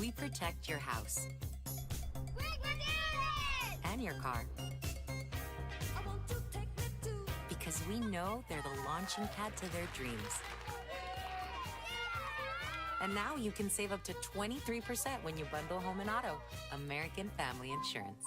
we protect your house and your car. Because we know they're the launching pad to their dreams. And now you can save up to 23% when you bundle home and auto. American Family Insurance.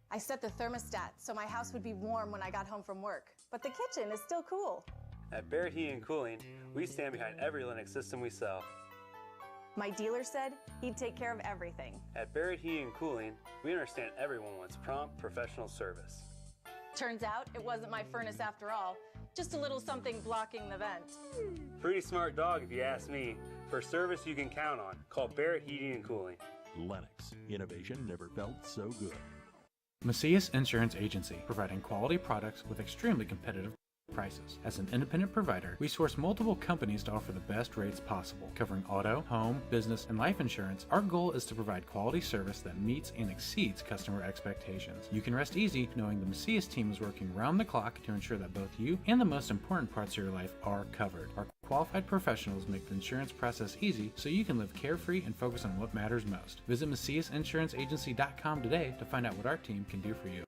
I set the thermostat so my house would be warm when I got home from work, but the kitchen is still cool. At Barrett Heating and Cooling, we stand behind every Lennox system we sell. My dealer said he'd take care of everything. At Barrett Heating and Cooling, we understand everyone wants prompt, professional service. Turns out it wasn't my furnace after all, just a little something blocking the vent. Pretty smart dog if you ask me. For service you can count on, call Barrett Heating and Cooling. Lennox, innovation never felt so good. Macias Insurance Agency, providing quality products with extremely competitive prices. As an independent provider, we source multiple companies to offer the best rates possible. Covering auto, home, business, and life insurance, our goal is to provide quality service that meets and exceeds customer expectations. You can rest easy knowing the Macias team is working round the clock to ensure that both you and the most important parts of your life are covered. Our qualified professionals make the insurance process easy so you can live carefree and focus on what matters most. Visit MaciasInsuranceAgency.com today to find out what our team can do for you.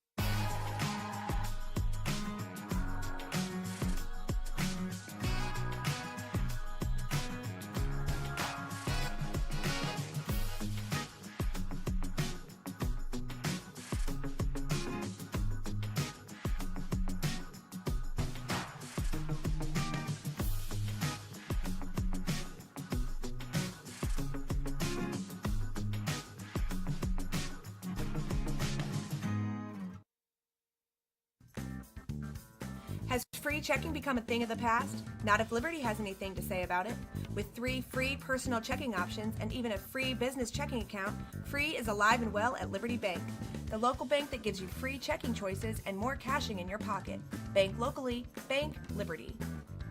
Has free checking become a thing of the past? Not if Liberty has anything to say about it. With 3 free personal checking options and even a free business checking account, free is alive and well at Liberty Bank, the local bank that gives you free checking choices and more cashing in your pocket. Bank locally, bank Liberty.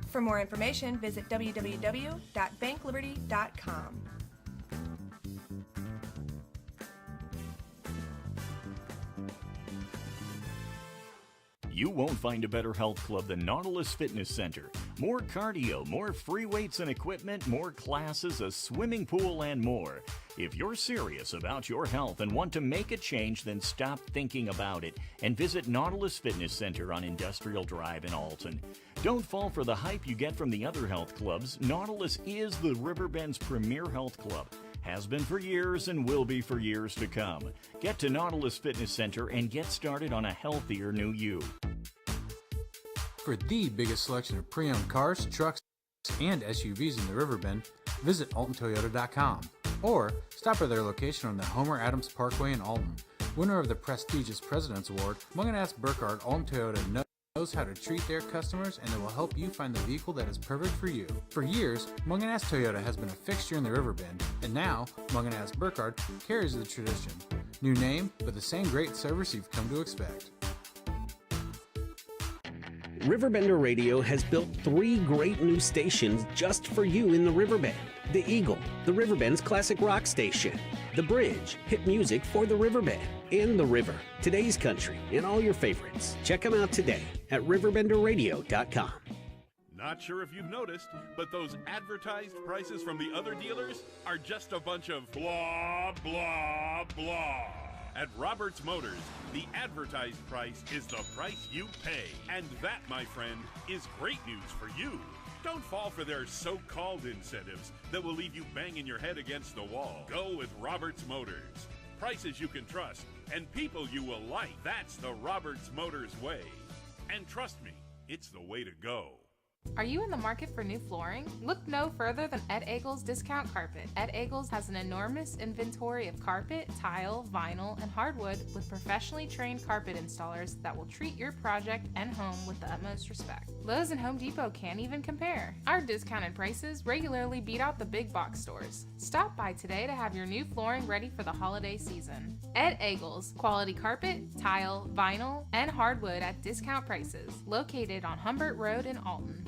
For more information, visit www.bankliberty.com. You won't find a better health club than Nautilus Fitness Center. More cardio, more free weights and equipment, more classes, a swimming pool, and more. If you're serious about your health and want to make a change, then stop thinking about it and visit Nautilus Fitness Center on Industrial Drive in Alton. Don't fall for the hype you get from the other health clubs. Nautilus is the Riverbend's premier health club. Has been for years and will be for years to come. Get to Nautilus Fitness Center and get started on a healthier new you. For the biggest selection of pre-owned cars, trucks, and SUVs in the Riverbend, visit AltonToyota.com or stop by their location on the Homer Adams Parkway in Alton. Winner of the prestigious President's Award, Mungan Burkhardt Alton Toyota knows how to treat their customers, and they will help you find the vehicle that is perfect for you. For years, Mungan Toyota has been a fixture in the Riverbend, and now Mungan Burkhardt carries the tradition. New name, but the same great service you've come to expect. RiverBender Radio has built 3 great new stations just for you in the Riverbend. The Eagle, the Riverbend's classic rock station. The Bridge, hit music for the Riverbend. And The River, today's country, and all your favorites. Check them out today at RiverBenderRadio.com. Not sure if you've noticed, but those advertised prices from the other dealers are just a bunch of blah, blah, blah. At Roberts Motors, the advertised price is the price you pay. And that, my friend, is great news for you. Don't fall for their so-called incentives that will leave you banging your head against the wall. Go with Roberts Motors. Prices you can trust and people you will like. That's the Roberts Motors way. And trust me, it's the way to go. Are you in the market for new flooring? Look no further than Ed Eagles Discount Carpet. Ed Eagles has an enormous inventory of carpet, tile, vinyl, and hardwood with professionally trained carpet installers that will treat your project and home with the utmost respect. Lowe's and Home Depot can't even compare. Our discounted prices regularly beat out the big box stores. Stop by today to have your new flooring ready for the holiday season. Ed Eagles, quality carpet, tile, vinyl, and hardwood at discount prices, located on Humbert Road in Alton.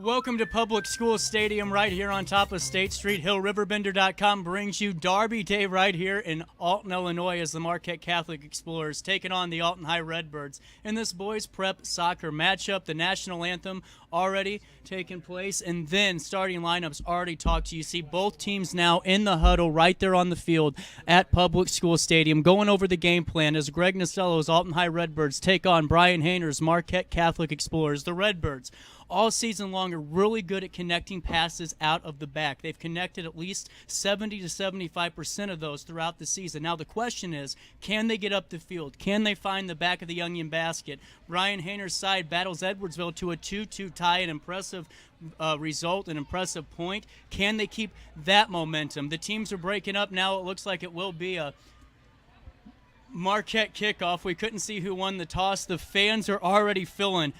Welcome to Public School Stadium right here on top of State Street. RiverBender.com brings you Derby Day right here in Alton, Illinois, as the Marquette Catholic Explorers taking on the Alton High Redbirds. In this boys prep soccer matchup, the national anthem already taking place, and then starting lineups already talked to you. See both teams now in the huddle right there on the field at Public School Stadium, going over the game plan as Cjy Nasello's Alton High Redbirds take on Brian Hoener's Marquette Catholic Explorers. The Redbirds, all season long, are really good at connecting passes out of the back. They've connected at least 70 to 75% of those throughout the season. Now the question is, can they get up the field? Can they find the back of the onion basket? Brian Hoener's side battles Edwardsville to a 2-2 tie, an impressive result, an impressive point. Can they keep that momentum? The teams are breaking up now. It looks like it will be a Marquette kickoff. We couldn't see who won the toss. The fans are already filling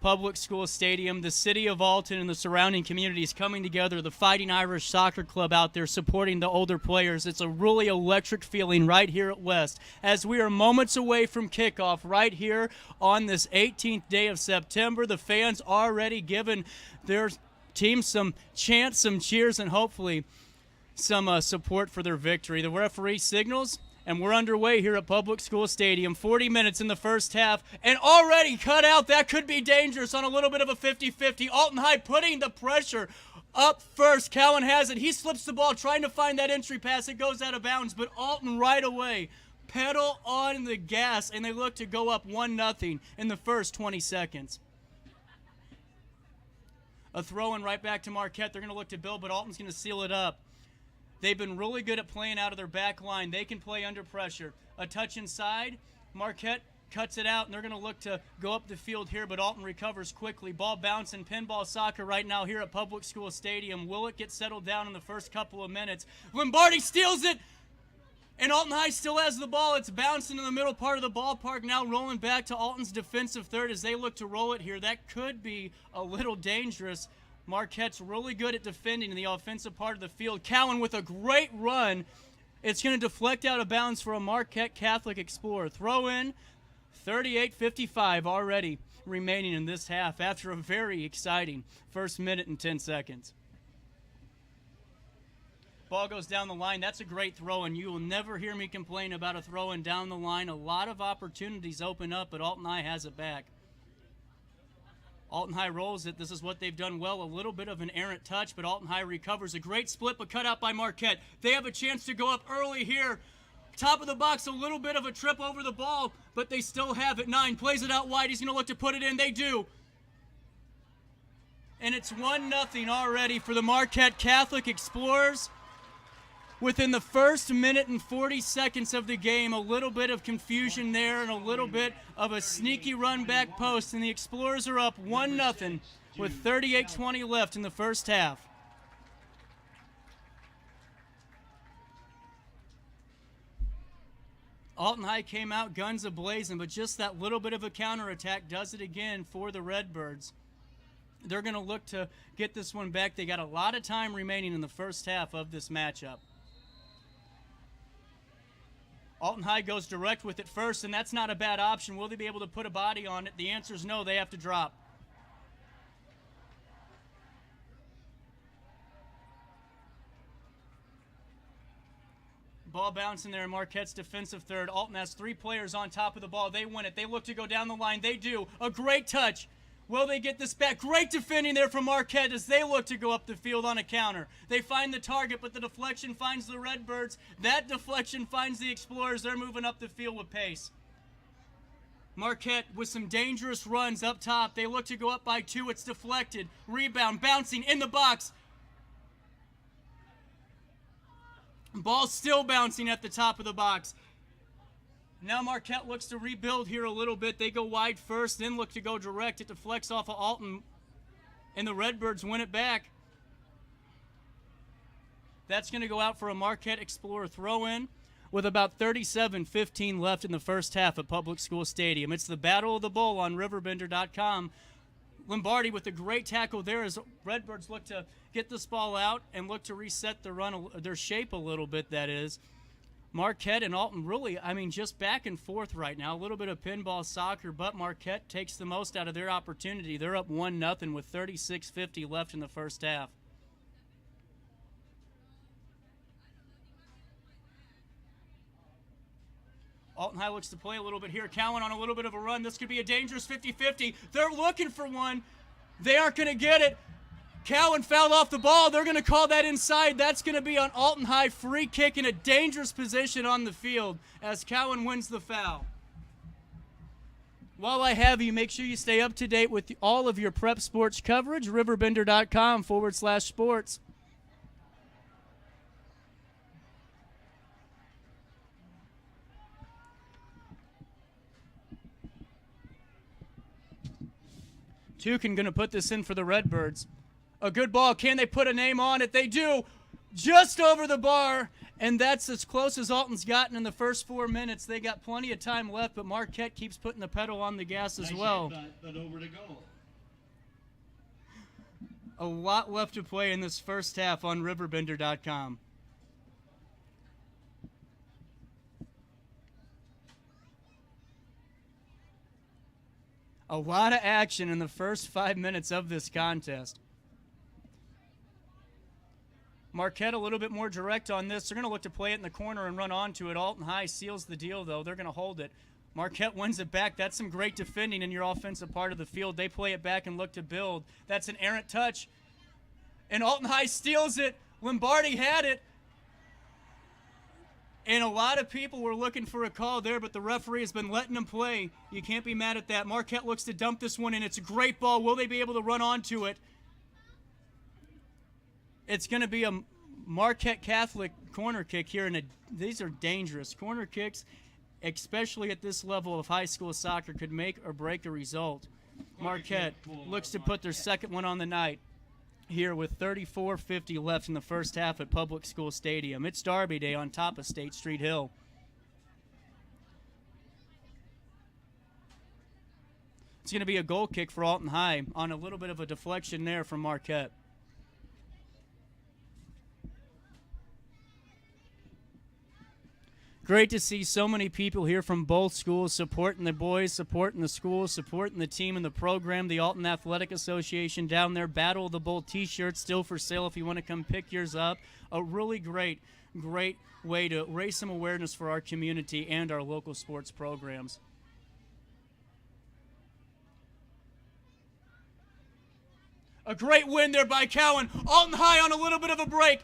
Public School Stadium. The city of Alton and the surrounding communities coming together. The Fighting Irish Soccer Club out there supporting the older players. It's a really electric feeling right here at West as we are moments away from kickoff right here on this 18th day of September. The fans already giving their team some chants, some cheers, and hopefully some support for their victory. The referee signals, and we're underway here at Public School Stadium. 40 minutes in the first half, and already cut out. That could be dangerous on a little bit of a 50-50. Alton High putting the pressure up first. Cowan has it. He slips the ball, trying to find that entry pass. It goes out of bounds, but Alton right away, pedal on the gas, and they look to go up 1-0 in the first 20 seconds. A throw-in right back to Marquette. They're going to look to build, but Alton's going to seal it up. They've been really good at playing out of their back line. They can play under pressure. A touch inside. Marquette cuts it out, and they're going to look to go up the field here, but Alton recovers quickly. Ball bouncing, pinball soccer right now here at Public School Stadium. Will it get settled down in the first couple of minutes? Lombardi steals it, and Alton High still has the ball. It's bouncing in the middle part of the ballpark, now rolling back to Alton's defensive third as they look to roll it here. That could be a little dangerous. Marquette's really good at defending in the offensive part of the field. Cowan with a great run. It's going to deflect out of bounds for a Marquette Catholic Explorer. Throw in, 38-55 already remaining in this half after a very exciting first minute and 10 seconds. Ball goes down the line. That's a great throw, and you will never hear me complain about a throw-in down the line. A lot of opportunities open up, but Alton High has it back. Alton High rolls it. This is what they've done well. A little bit of an errant touch, but Alton High recovers. A great split, but cut out by Marquette. They have a chance to go up early here. Top of the box, a little bit of a trip over the ball, but they still have it. 9 plays it out wide. He's going to look to put it in. They do. And it's 1-0 already for the Marquette Catholic Explorers. Within the first minute and 40 seconds of the game, a little bit of confusion there and a little bit of a sneaky run back post, and the Explorers are up 1-0 with 38-20 left in the first half. Alton High came out guns a-blazing, but just that little bit of a counterattack does it again for the Redbirds. They're going to look to get this one back. They got a lot of time remaining in the first half of this matchup. Alton High goes direct with it first, and that's not a bad option. Will they be able to put a body on it? The answer is no. They have to drop. Ball bouncing there in Marquette's defensive third. Alton has 3 players on top of the ball. They win it. They look to go down the line. They do. A great touch. Will they get this back? Great defending there from Marquette as they look to go up the field on a counter. They find the target, but the deflection finds the Redbirds. That deflection finds the Explorers. They're moving up the field with pace. Marquette with some dangerous runs up top. They look to go up by 2. It's deflected. Rebound, bouncing in the box. Ball still bouncing at the top of the box. Now Marquette looks to rebuild here a little bit. They go wide first, then look to go direct. It deflects off of Alton, and the Redbirds win it back. That's going to go out for a Marquette Explorer throw-in with about 37-15 left in the first half at Public School Stadium. It's the Battle of the Bowl on RiverBender.com. Lombardi with a great tackle there as Redbirds look to get this ball out and look to reset the run, their shape a little bit, that is. Marquette and Alton really, just back and forth right now. A little bit of pinball soccer, but Marquette takes the most out of their opportunity. They're up 1-0 with 36:50 left in the first half. Alton High looks to play a little bit here. Cowan on a little bit of a run. This could be a dangerous 50-50. They're looking for one. They aren't going to get it. Cowan fouled off the ball. They're going to call that inside. That's going to be on Alton High. Free kick in a dangerous position on the field as Cowan wins the foul. While I have you, make sure you stay up to date with all of your prep sports coverage. RiverBender.com/sports. Tukin going to put this in for the Redbirds. A good ball. Can they put a name on it? They do. Just over the bar. And that's as close as Alton's gotten in the first 4 minutes. They got plenty of time left, but Marquette keeps putting the pedal on the gas as well. But over to goal. A lot left to play in this first half on RiverBender.com. A lot of action in the first 5 minutes of this contest. Marquette a little bit more direct on this. They're going to look to play it in the corner and run onto it. Alton High seals the deal, though. They're going to hold it. Marquette wins it back. That's some great defending in your offensive part of the field. They play it back and look to build. That's an errant touch. And Alton High steals it. Lombardi had it. And a lot of people were looking for a call there, but the referee has been letting them play. You can't be mad at that. Marquette looks to dump this one in. It's a great ball. Will they be able to run onto it? It's going to be a Marquette Catholic corner kick here. And these are dangerous. Corner kicks, especially at this level of high school soccer, could make or break a result. Marquette looks to put their second one on the night here with 34:50 left in the first half at Public School Stadium. It's Derby Day on top of State Street Hill. It's going to be a goal kick for Alton High on a little bit of a deflection there from Marquette. Great to see so many people here from both schools supporting the boys, supporting the schools, supporting the team and the program. The Alton Athletic Association down there, Battle of the Bull t-shirts still for sale if you want to come pick yours up. A really great way to raise some awareness for our community and our local sports programs. A great win there by Cowan. Alton High on a little bit of a break.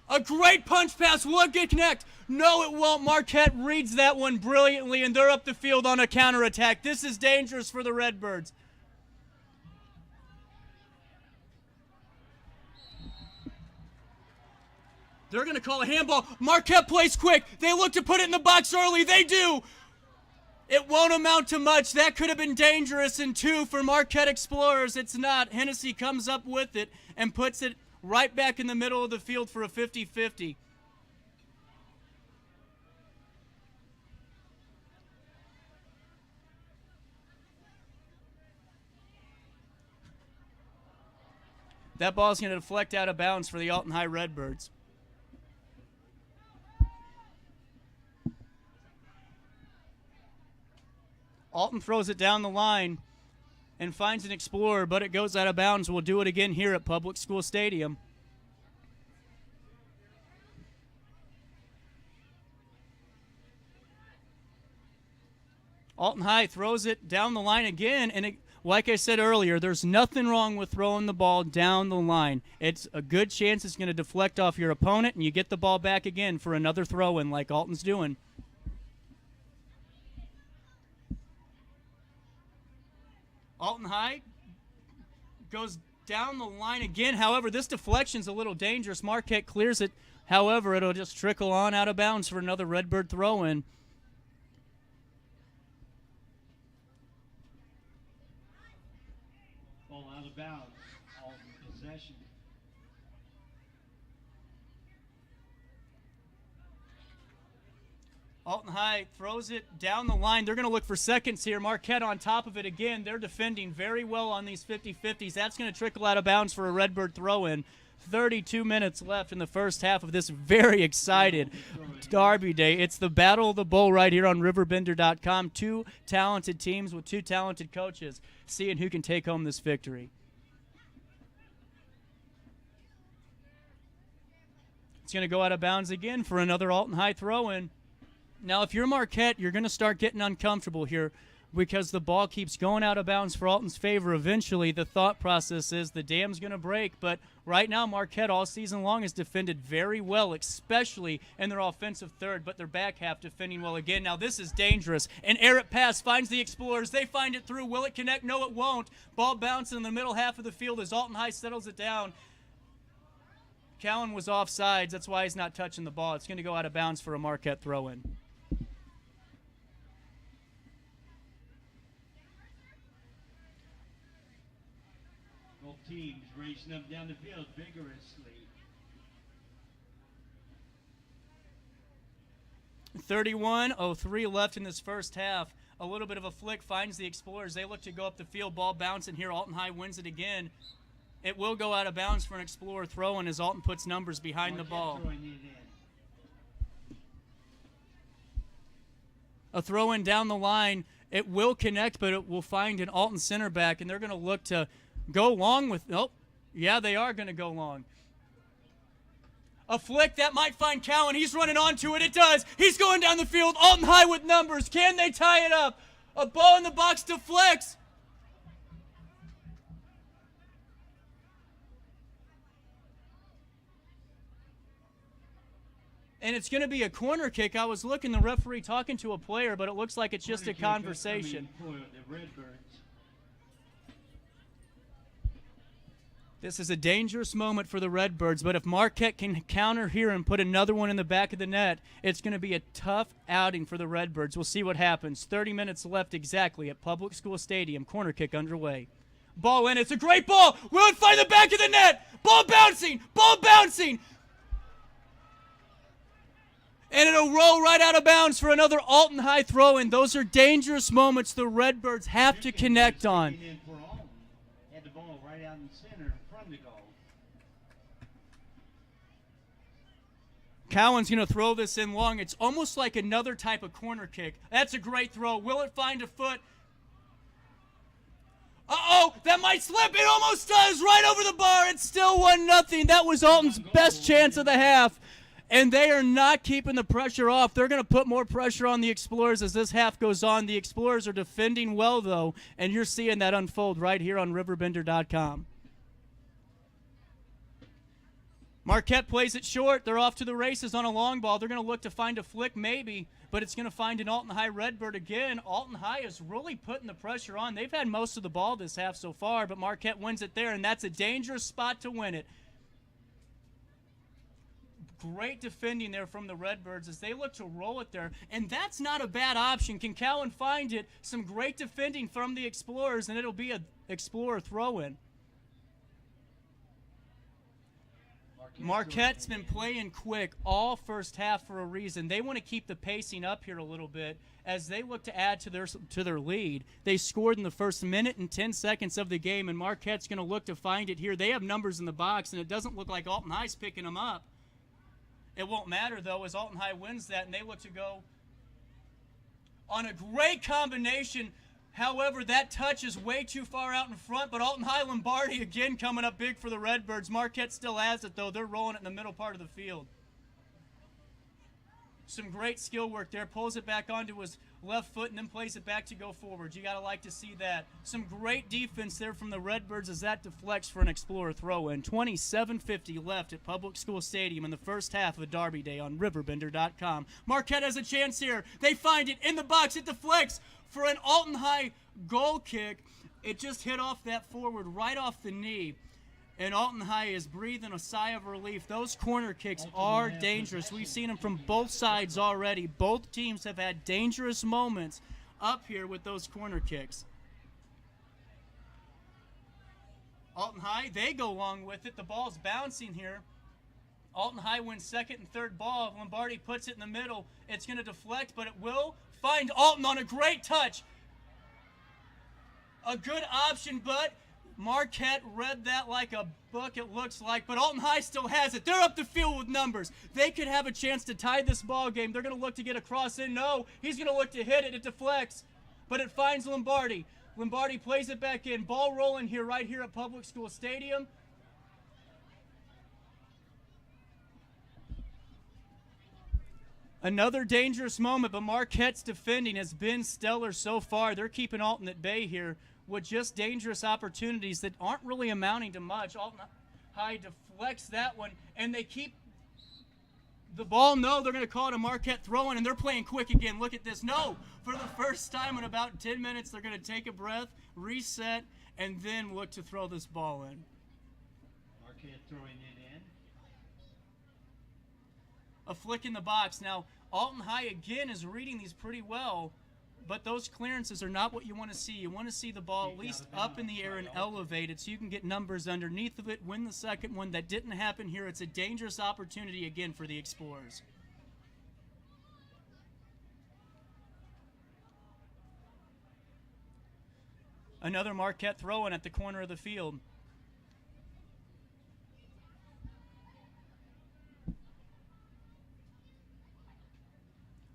A great punch pass. Will it get connect? No, it won't. Marquette reads that one brilliantly, and they're up the field on a counterattack. This is dangerous for the Redbirds. They're going to call a handball. Marquette plays quick. They look to put it in the box early. They do. It won't amount to much. That could have been dangerous, and two for Marquette Explorers. It's not. Hennessy comes up with it and puts it right back in the middle of the field for a 50-50. That ball's going to deflect out of bounds for the Alton High Redbirds. Alton throws it down the line and finds an Explorer, but it goes out of bounds. We'll do it again here at Public School Stadium. Alton High throws it down the line again, and like I said earlier, there's nothing wrong with throwing the ball down the line. It's a good chance it's going to deflect off your opponent, and you get the ball back again for another throw-in like Alton's doing. Alton High goes down the line again. However, this deflection's a little dangerous. Marquette clears it. However, it'll just trickle on out of bounds for another Redbird throw-in. Ball out of bounds. Alton possession. Alton High throws it down the line. They're going to look for seconds here. Marquette on top of it again. They're defending very well on these 50-50s. That's going to trickle out of bounds for a Redbird throw-in. 32 minutes left in the first half of this very excited Derby Day. It's the Battle of the Bowl right here on RiverBender.com. Two talented teams with two talented coaches seeing who can take home this victory. It's going to go out of bounds again for another Alton High throw-in. Now, if you're Marquette, you're going to start getting uncomfortable here because the ball keeps going out of bounds for Alton's favor. Eventually, the thought process is the dam's going to break. But right now, Marquette all season long has defended very well, especially in their offensive third, but their back half defending well again. Now, this is dangerous. An errant pass finds the Explorers. They find it through. Will it connect? No, it won't. Ball bouncing in the middle half of the field as Alton High settles it down. Cowan was offsides. That's why he's not touching the ball. It's going to go out of bounds for a Marquette throw-in. Both teams racing up down the field vigorously. 31:03 left in this first half. A little bit of a flick finds the Explorers. They look to go up the field. Ball bouncing here. Alton High wins it again. It will go out of bounds for an Explorer throw-in as Alton puts numbers behind the ball. A throw-in down the line. It will connect, but it will find an Alton center back, and they're going to look to go long with – oh, yeah, they are going to go long. A flick that might find Cowan. He's running onto it. It does. He's going down the field. Alton High with numbers. Can they tie it up? A ball in the box deflects. And it's going to be a corner kick. I was looking, the referee talking to a player, but it looks like it's just a conversation. This is a dangerous moment for the Redbirds, but if Marquette can counter here and put another one in the back of the net, it's going to be a tough outing for the Redbirds. We'll see what happens. 30 minutes left exactly at Public School Stadium. Corner kick underway. Ball in. It's a great ball. Will it find the back of the net? Ball bouncing. Ball bouncing. And it'll roll right out of bounds for another Alton High throw-in. Those are dangerous moments the Redbirds have to connect on. Had the ball right out in the center from the goal. Cowan's going to throw this in long. It's almost like another type of corner kick. That's a great throw. Will it find a foot? Uh-oh, that might slip. It almost does. Right over the bar. It's still 1-0. That was Alton's best chance of the half. And they are not keeping the pressure off. They're going to put more pressure on the Explorers as this half goes on. The Explorers are defending well, though, and you're seeing that unfold right here on RiverBender.com. Marquette plays it short. They're off to the races on a long ball. They're going to look to find a flick maybe, but it's going to find an Alton High Redbird again. Alton High is really putting the pressure on. They've had most of the ball this half so far, but Marquette wins it there, and that's a dangerous spot to win it. Great defending there from the Redbirds as they look to roll it there. And that's not a bad option. Can Cowan find it? Some great defending from the Explorers, and it'll be an Explorer throw-in. Marquette's been playing quick all first half for a reason. They want to keep the pacing up here a little bit as they look to add to their lead. They scored in the first minute and 10 seconds of the game, and Marquette's going to look to find it here. They have numbers in the box, and it doesn't look like Alton High's picking them up. It won't matter, though, as Alton High wins that, and they look to go on a great combination. However, that touch is way too far out in front, but Alton High Lombardi again coming up big for the Redbirds. Marquette still has it, though. They're rolling it in the middle part of the field. Some great skill work there. Pulls it back onto his left foot and then plays it back to go forward. You got to like to see that. Some great defense there from the Redbirds as that deflects for an Explorer throw-in. 27:50 left at Public School Stadium in the first half of Derby Day on RiverBender.com. Marquette has a chance here. They find it in the box. It deflects for an Alton High goal kick. It just hit off that forward right off the knee. And Alton High is breathing a sigh of relief. Those corner kicks are dangerous. We've seen them from both sides already. Both teams have had dangerous moments up here with those corner kicks. Alton High, they go along with it. The ball's bouncing here. Alton High wins second and third ball. Lombardi puts it in the middle. It's going to deflect, but it will find Alton on a great touch. A good option, but Marquette read that like a book, it looks like, but Alton High still has it. They're up the field with numbers. They could have a chance to tie this ball game. They're going to look to get a cross in. No, he's going to look to hit it. It deflects, but it finds Lombardi. Lombardi plays it back in. Ball rolling here, right here at Public School Stadium. Another dangerous moment, but Marquette's defending has been stellar so far. They're keeping Alton at bay here with just dangerous opportunities that aren't really amounting to much. Alton High deflects that one, and they keep the ball. No, they're going to call it a Marquette throw-in, and they're playing quick again. Look at this. No, for the first time in about 10 minutes, they're going to take a breath, reset, and then look to throw this ball in. Marquette throwing it in. A flick in the box. Now, Alton High, again, is reading these pretty well, but those clearances are not what you want to see. You want to see the ball at least up in the air and elevated so you can get numbers underneath of it, win the second one. That didn't happen here. It's a dangerous opportunity again for the Explorers. Another Marquette throw-in at the corner of the field.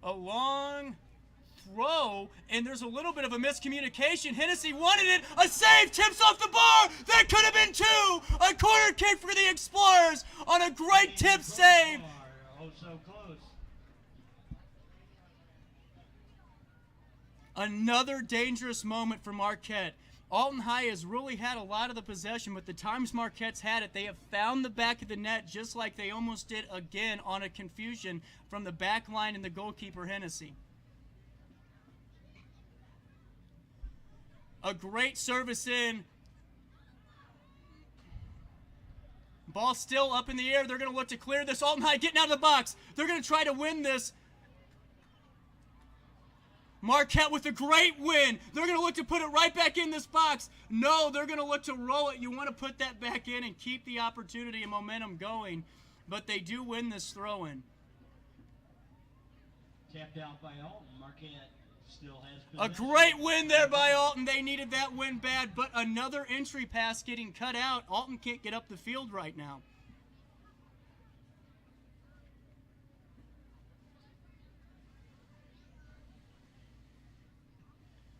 A long throw, and there's a little bit of a miscommunication. Hennessy wanted it. A save, tips off the bar. That could have been two. A corner kick for the Explorers on a great tip save. Oh, so close. Another dangerous moment for Marquette. Alton High has really had a lot of the possession, but the times Marquette's had it, they have found the back of the net just like they almost did again on a confusion from the back line and the goalkeeper, Hennessy. A great service in. Ball still up in the air. They're going to look to clear this. Alton High getting out of the box. They're going to try to win this. Marquette with a great win. They're going to look to put it right back in this box. No, they're going to look to roll it. You want to put that back in and keep the opportunity and momentum going. But they do win this throw-in. Tapped out by Alton. Marquette still has a possession. great win there by Alton. They needed that win bad, but another entry pass getting cut out. Alton can't get up the field right now.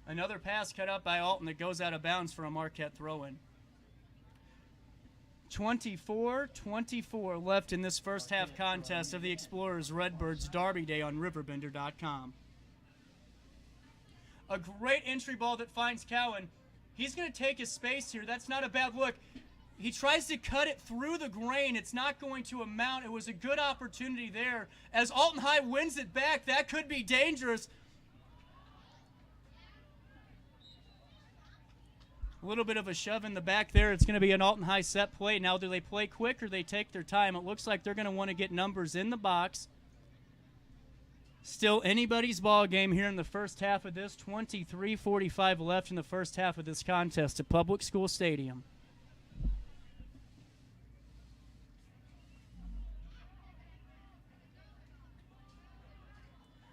Another pass cut out by Alton that goes out of bounds for a Marquette throw-in. 24-24 left in this first half contest of the Explorers Redbirds Derby Day on RiverBender.com. A great entry ball that finds Cowan. He's going to take his space here. That's not a bad look. He tries to cut it through the grain. It's not going to amount. It was a good opportunity there. As Alton High wins it back, that could be dangerous. A little bit of a shove in the back there. It's going to be an Alton High set play. Now, do they play quick or they take their time? It looks like they're going to want to get numbers in the box. Still anybody's ball game here in the first half of this. 23:45 left in the first half of this contest at Public School Stadium.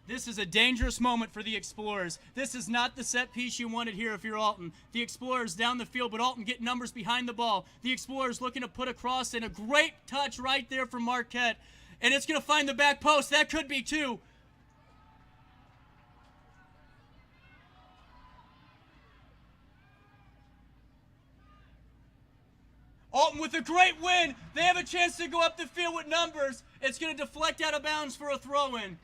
This is a dangerous moment for the Explorers. This is not the set piece you wanted here if you're Alton. The Explorers down the field, but Alton getting numbers behind the ball. The Explorers looking to put a cross in. A great touch right there from Marquette. And it's going to find the back post. That could be two. Alton with a great win. They have a chance to go up the field with numbers. It's going to deflect out of bounds for a throw-in.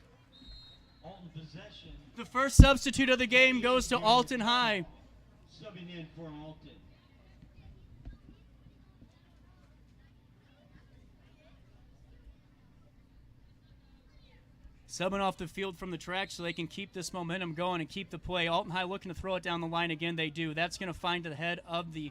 Alton possession. The first substitute of the game goes to Alton High. Subbing in for Alton. Subbing off the field from the track so they can keep this momentum going and keep the play. Alton High looking to throw it down the line again. They do. That's going to find the head of the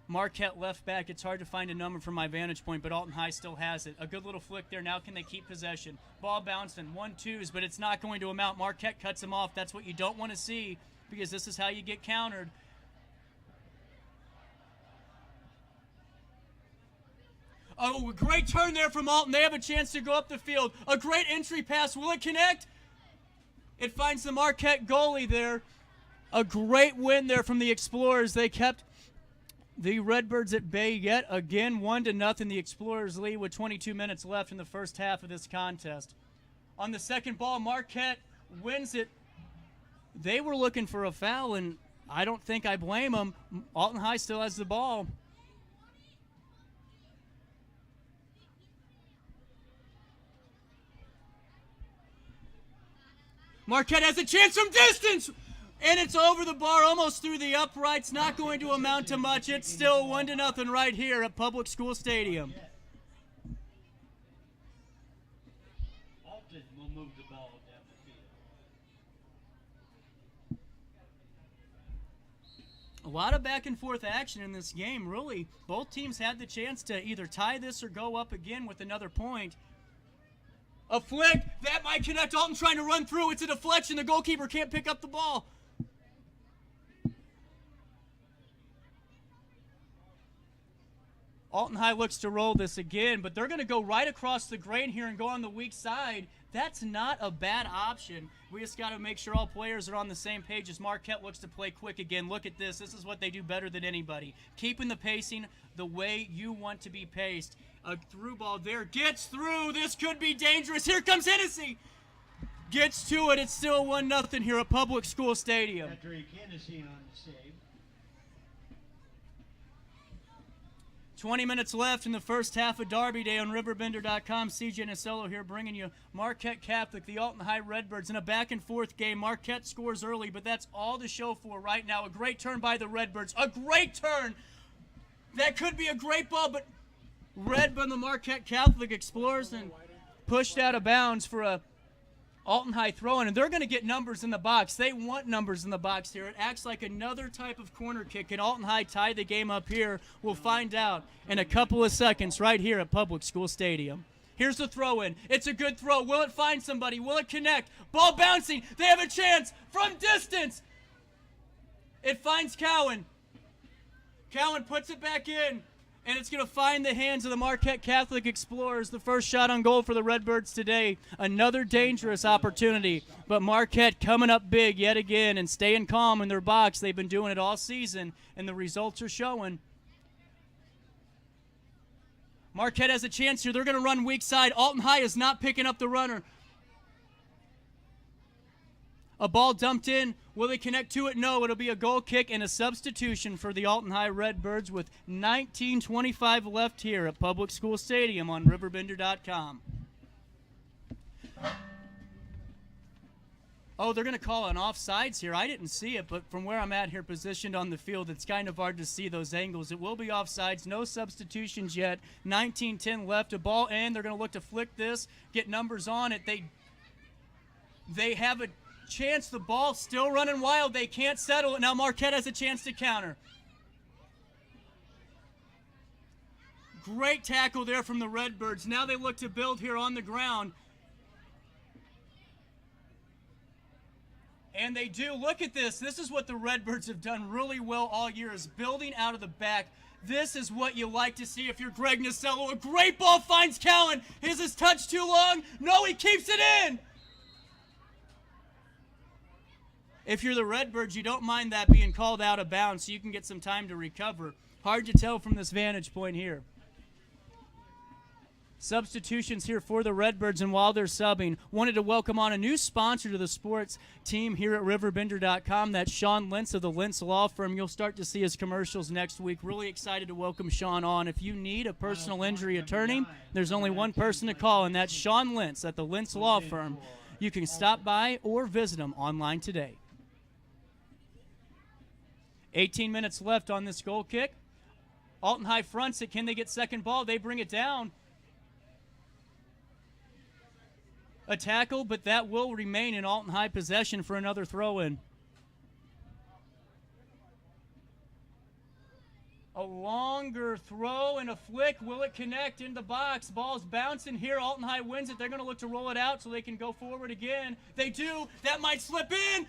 Marquette left back. It's hard to find a number from my vantage point, but Alton High still has it. A good little flick there. Now can they keep possession? Ball bouncing, 1-2s, but it's not going to amount. Marquette cuts him off. That's what you don't want to see because this is how you get countered. Oh, a great turn there from Alton. They have a chance to go up the field. A great entry pass. Will it connect? It finds the Marquette goalie there. A great win there from the Explorers. They kept the Redbirds at bay yet again, 1-0. The Explorers lead with 22 minutes left in the first half of this contest. On the second ball, Marquette wins it. They were looking for a foul, and I don't think I blame them. Alton High still has the ball. Marquette has a chance from distance, and it's over the bar, almost through the uprights. Not going to amount to much. It's still 1-0 right here at Public School Stadium. Alton will move the ball down the field. A lot of back and forth action in this game, really. Both teams had the chance to either tie this or go up again with another point. A flick, that might connect. Alton trying to run through. It's a deflection. The goalkeeper can't pick up the ball. Alton High looks to roll this again, but they're going to go right across the grain here and go on the weak side. That's not a bad option. We just got to make sure all players are on the same page as Marquette looks to play quick again. Look at this. This is what they do better than anybody. Keeping the pacing the way you want to be paced. A through ball there. Gets through. This could be dangerous. Here comes Hennessy. Gets to it. It's still 1-0 here at Public School Stadium. Patrick Hennessy on the save. 20 minutes left in the first half of Derby Day on RiverBender.com. Cj Nasello here bringing you Marquette Catholic, the Alton High Redbirds, in a back-and-forth game. Marquette scores early, but that's all to show for right now. A great turn by the Redbirds. A great turn. That could be a great ball, but Redbird, the Marquette Catholic, explores and pushed out of bounds for a Alton High throw-in, and they're going to get numbers in the box. They want numbers in the box here. It acts like another type of corner kick. Can Alton High tie the game up here? We'll find out in a couple of seconds right here at Public School Stadium. Here's the throw-in. It's a good throw. Will it find somebody? Will it connect? Ball bouncing. They have a chance from distance. It finds Cowan. Cowan puts it back in. And it's going to find the hands of the Marquette Catholic Explorers. The first shot on goal for the Redbirds today. Another dangerous opportunity. But Marquette coming up big yet again and staying calm in their box. They've been doing it all season, and the results are showing. Marquette has a chance here. They're going to run weak side. Alton High is not picking up the runner. A ball dumped in. Will they connect to it? No. It'll be a goal kick and a substitution for the Alton High Redbirds with 19:25 left here at Public School Stadium on RiverBender.com. Oh, they're going to call an offsides here. I didn't see it, but from where I'm at here positioned on the field, it's kind of hard to see those angles. It will be offsides. No substitutions yet. 19:10 left. A ball in. They're going to look to flick this, get numbers on it. They have a chance. The ball still running wild. They can't settle it. Now Marquette has a chance to counter. Great tackle there from the Redbirds. Now they look to build here on the ground. And they do. Look at this. This is what the Redbirds have done really well all year, is building out of the back. This is what you like to see if you're Greg Nasello. A great ball finds Cowan. Is his touch too long? No, he keeps it in. If you're the Redbirds, you don't mind that being called out of bounds so you can get some time to recover. Hard to tell from this vantage point here. Substitutions here for the Redbirds, and while they're subbing, wanted to welcome on a new sponsor to the sports team here at RiverBender.com. That's Sean Lentz of the Lentz Law Firm. You'll start to see his commercials next week. Really excited to welcome Sean on. If you need a personal injury attorney, there's only one person to call, and that's Sean Lentz at the Lentz Law Firm. You can stop by or visit him online today. 18 minutes left on this goal kick. Alton High fronts it. Can they get second ball? They bring it down. A tackle, but that will remain in Alton High possession for another throw-in. A longer throw and a flick. Will it connect in the box? Ball's bouncing here. Alton High wins it. They're going to look to roll it out so they can go forward again. They do. That might slip in.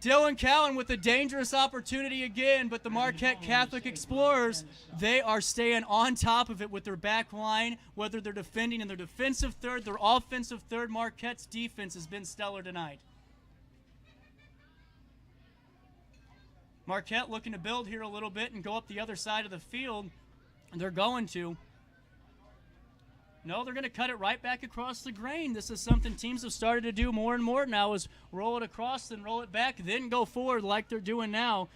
Dylan Cowan with a dangerous opportunity again, but the Marquette Catholic Explorers, they are staying on top of it with their back line, whether they're defending in their defensive third, their offensive third. Marquette's defense has been stellar tonight. Marquette looking to build here a little bit and go up the other side of the field. They're going to. No, they're going to cut it right back across the grain. This is something teams have started to do more and more now, is roll it across, then roll it back, then go forward like they're doing now.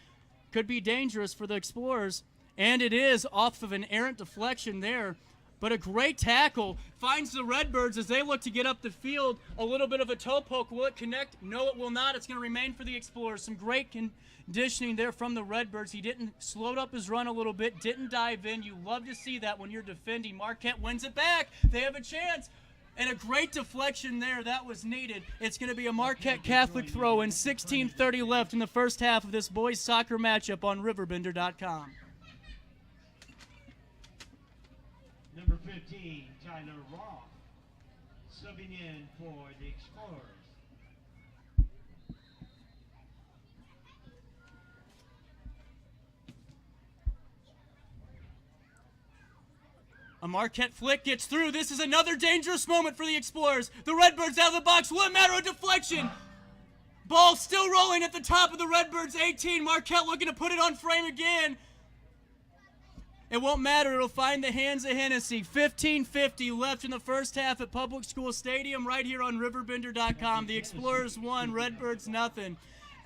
Could be dangerous for the Explorers, and it is off of an errant deflection there. But a great tackle finds the Redbirds as they look to get up the field. A little bit of a toe poke. Will it connect? No, it will not. It's going to remain for the Explorers. Some great conditioning there from the Redbirds. He didn't slowed up his run a little bit, didn't dive in. You love to see that when you're defending. Marquette wins it back. They have a chance. And a great deflection there. That was needed. It's going to be a Marquette Catholic throw in 16:30 left in the first half of this boys soccer matchup on RiverBender.com. Number 15, Tyler Roth, subbing in for the Explorers. A Marquette flick gets through. This is another dangerous moment for the Explorers. The Redbirds out of the box. What matter of deflection? Ball still rolling at the top of the Redbirds 18. Marquette looking to put it on frame again. It won't matter. It'll find the hands of Hennessy. 15:50 left in the first half at Public School Stadium right here on RiverBender.com. The Explorers 1, Redbirds nothing.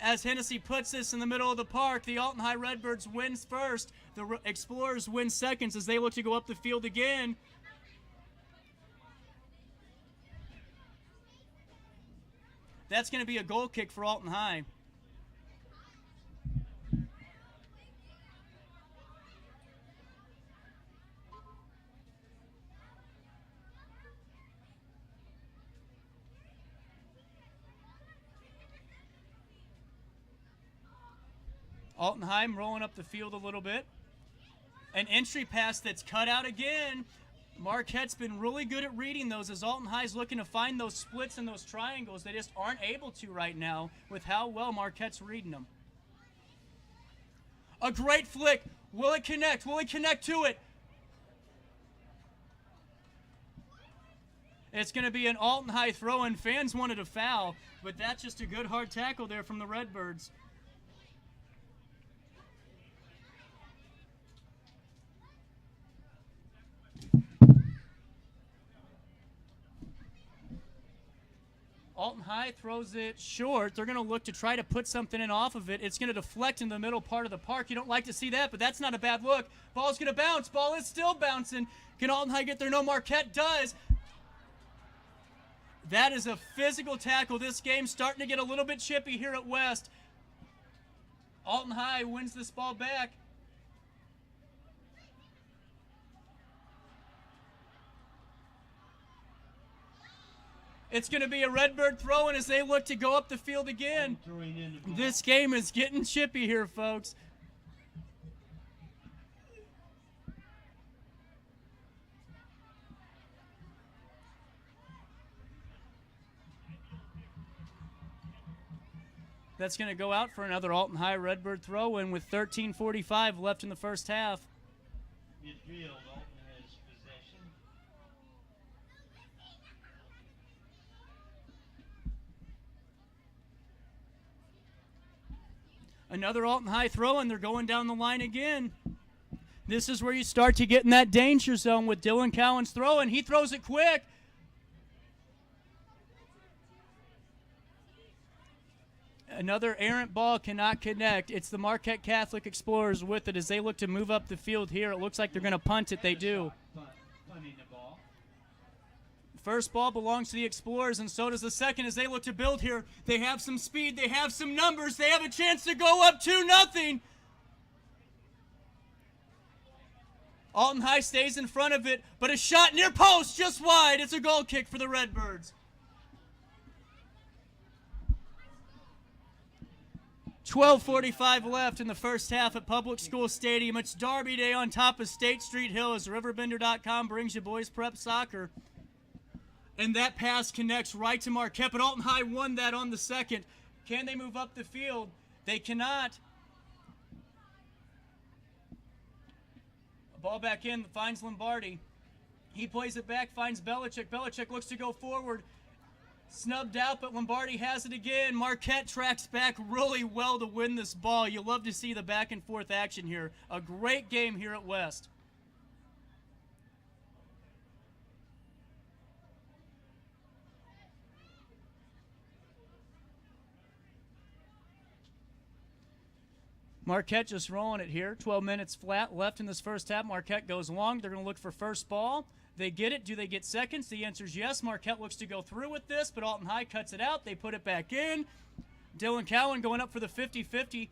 As Hennessy puts this in the middle of the park, the Alton High Redbirds wins first. The Explorers win seconds as they look to go up the field again. That's going to be a goal kick for Alton High. Alton High rolling up the field a little bit. An entry pass that's cut out again. Marquette's been really good at reading those as Alton High's looking to find those splits and those triangles. They just aren't able to right now with how well Marquette's reading them. A great flick. Will it connect? Will it connect to it? It's going to be an Alton High throw-in. Fans wanted a foul, but that's just a good hard tackle there from the Redbirds. Alton High throws it short. They're going to look to try to put something in off of it. It's going to deflect in the middle part of the park. You don't like to see that, but that's not a bad look. Ball's going to bounce. Ball is still bouncing. Can Alton High get there? No, Marquette does. That is a physical tackle. This game's starting to get a little bit chippy here at West. Alton High wins this ball back. It's going to be a Redbird throw-in as they look to go up the field again. This game is getting chippy here, folks. That's going to go out for another Alton High Redbird throw-in with 13:45 left in the first half. Midfield, Alton has possession. Another Alton High throw, and they're going down the line again. This is where you start to get in that danger zone with Dylan Cowan's throw, and he throws it quick. Another errant ball cannot connect. It's the Marquette Catholic Explorers with it as they look to move up the field here. It looks like they're going to punt it. They do. First ball belongs to the Explorers, and so does the second as they look to build here. They have some speed. They have some numbers. They have a chance to go up 2-0. Alton High stays in front of it, but a shot near post, just wide. It's a goal kick for the Redbirds. 12:45 left in the first half at Public School Stadium. It's Derby Day on top of State Street Hill as RiverBender.com brings you boys prep soccer. And that pass connects right to Marquette, but Alton High won that on the second. Can they move up the field? They cannot. A ball back in, finds Lombardi. He plays it back, finds Belichick. Belichick looks to go forward. Snubbed out, but Lombardi has it again. Marquette tracks back really well to win this ball. You love to see the back and forth action here. A great game here at West. Marquette just rolling it here. 12 minutes flat left in this first half. Marquette goes long. They're going to look for first ball. They get it. Do they get seconds? The answer is yes. Marquette looks to go through with this, but Alton High cuts it out. They put it back in. Dylan Cowan going up for the 50-50.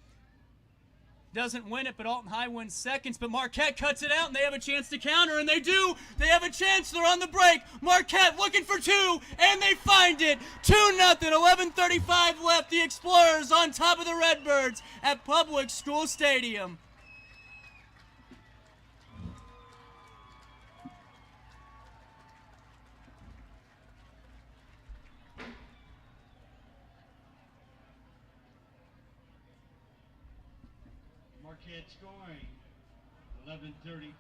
Doesn't win it, but Alton High wins seconds. But Marquette cuts it out, and they have a chance to counter, and they do. They have a chance. They're on the break. Marquette looking for two, and they find it. 2-0. 11:35 left. The Explorers on top of the Redbirds at Public School Stadium. Marquette scoring 11:35.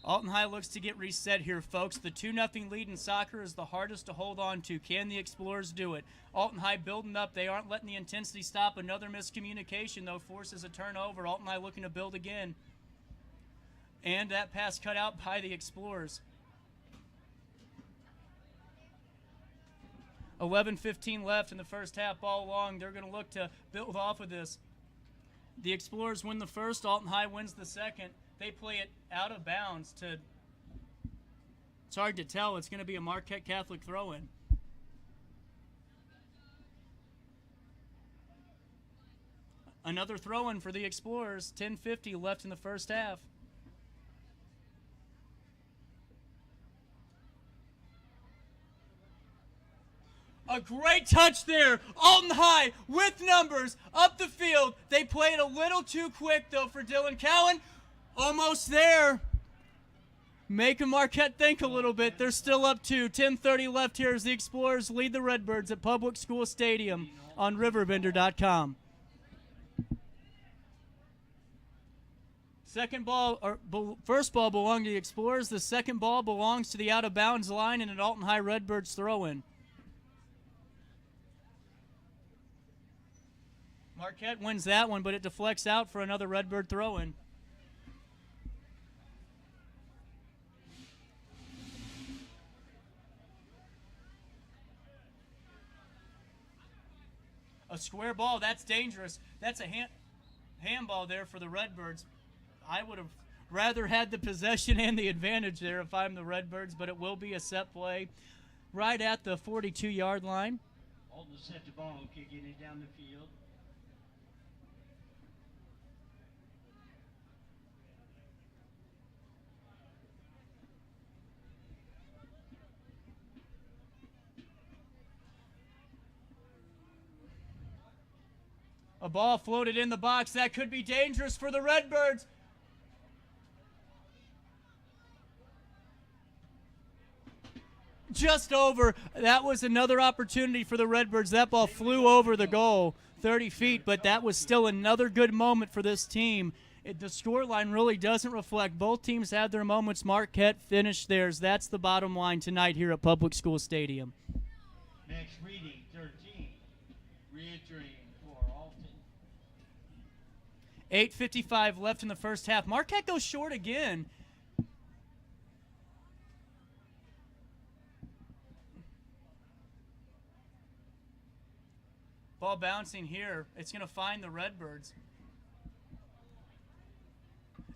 Alton High looks to get reset here, folks. The 2-0 lead in soccer is the hardest to hold on to. Can the Explorers do it? Alton High building up. They aren't letting the intensity stop. Another miscommunication, though, forces a turnover. Alton High looking to build again. And that pass cut out by the Explorers. 11:15 left in the first half. Ball long. They're going to look to build off of this. The Explorers win the first. Alton High wins the second. They play it out of bounds to... It's hard to tell. It's going to be a Marquette Catholic throw-in. Another throw-in for the Explorers. 10:50 left in the first half. A great touch there. Alton High with numbers up the field. They played a little too quick, though, for Dylan Cowan. Almost there. Making Marquette think a little bit. They're still up 2. 10:30 left here as the Explorers lead the Redbirds at Public School Stadium on RiverBender.com. First ball belonged to the Explorers. The second ball belongs to the out-of-bounds line and an Alton High Redbirds throw-in. Marquette wins that one, but it deflects out for another Redbird throw-in. A square ball, that's dangerous. That's a handball there for the Redbirds. I would have rather had the possession and the advantage there if I'm the Redbirds, but it will be a set play right at the 42-yard line. Alton set the ball, kicking it down the field. A ball floated in the box. That could be dangerous for the Redbirds. Just over. That was another opportunity for the Redbirds. That ball flew over the goal, 30 feet, but that was still another good moment for this team. The scoreline really doesn't reflect. Both teams had their moments. Marquette finished theirs. That's the bottom line tonight here at Public School Stadium. Next reading, 13. Reentering for Alton. 8:55 left in the first half. Marquette goes short again. Ball bouncing here. It's going to find the Redbirds.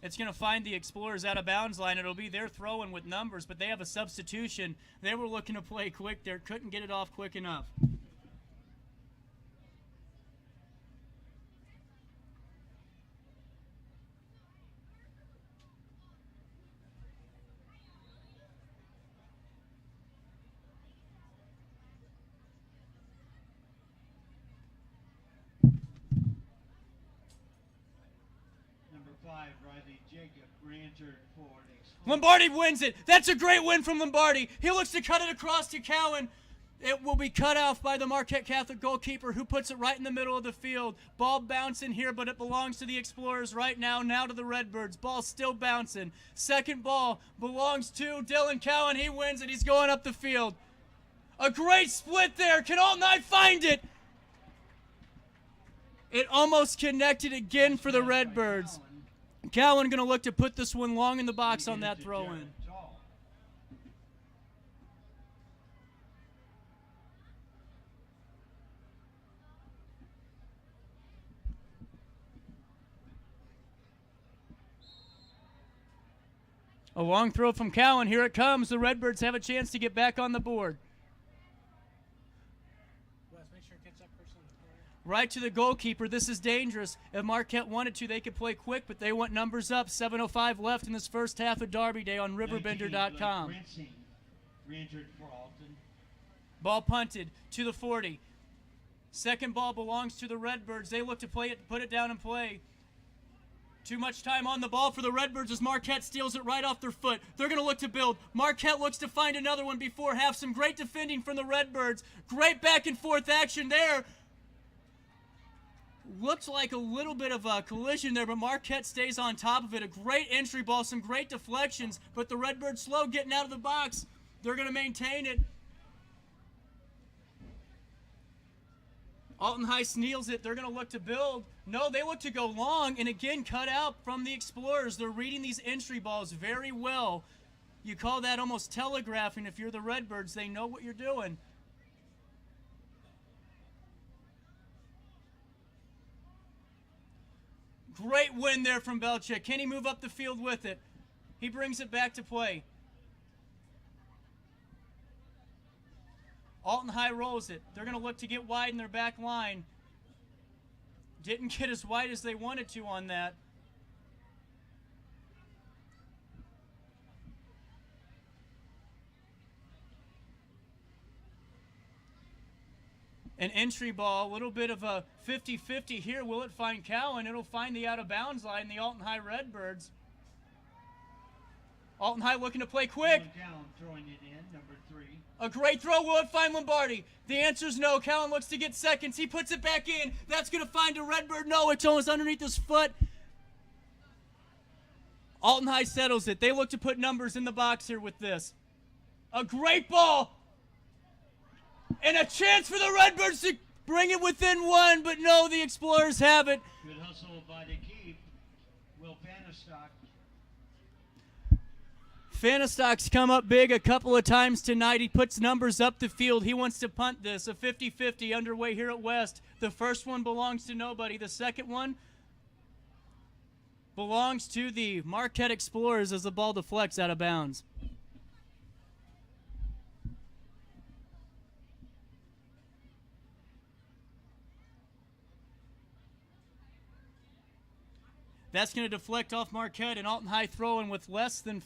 It's going to find the Explorers out of bounds line. It'll be their throw-in with numbers, but they have a substitution. They were looking to play quick there. Couldn't get it off quick enough. Lombardi wins it. That's a great win from Lombardi. He looks to cut it across to Cowan. It will be cut off by the Marquette Catholic goalkeeper, who puts it right in the middle of the field. Ball bouncing here, but it belongs to the Explorers right now. Now to the Redbirds. Ball still bouncing. Second ball belongs to Dylan Cowan. He wins it. He's going up the field. A great split there. Can Alton High find it? It almost connected again for the Redbirds. Cowan going to look to put this one long in the box on that throw-in. A long throw from Cowan. Here it comes. The Redbirds have a chance to get back on the board. Right to the goalkeeper. This is dangerous. If Marquette wanted to, they could play quick, but they want numbers up. 7:05 left in this first half of Derby Day on RiverBender.com. Re-injured for Alton. Ball punted to the 40. Second ball belongs to the Redbirds. They look to play it, put it down and play. Too much time on the ball for the Redbirds as Marquette steals it right off their foot. They're going to look to build. Marquette looks to find another one before half. Some great defending from the Redbirds. Great back and forth action there. Looks like a little bit of a collision there, but Marquette stays on top of it. A great entry ball, some great deflections, but the Redbirds slow getting out of the box. They're going to maintain it. Alton High steals it. They're going to look to build. No, they look to go long, and again, cut out from the Explorers. They're reading these entry balls very well. You call that almost telegraphing. If you're the Redbirds, they know what you're doing. Great win there from Belchik. Can he move up the field with it? He brings it back to play. Alton High rolls it. They're going to look to get wide in their back line. Didn't get as wide as they wanted to on that. An entry ball, a little bit of a 50-50 here. Will it find Cowan? It'll find the out-of-bounds line, the Alton High Redbirds. Alton High looking to play quick. Cowan throwing it in, number 3. A great throw. Will it find Lombardi? The answer is no. Cowan looks to get seconds. He puts it back in. That's going to find a Redbird. No, it's almost underneath his foot. Alton High settles it. They look to put numbers in the box here with this. A great ball. And a chance for the Redbirds to bring it within one, but no, the Explorers have it. Good hustle by the keep. Will Panastock. Fanistock's come up big a couple of times tonight. He puts numbers up the field. He wants to punt this. A 50-50 underway here at West. The first one belongs to nobody. The second one belongs to the Marquette Explorers as the ball deflects out of bounds. That's going to deflect off Marquette, and Alton High throwing with less than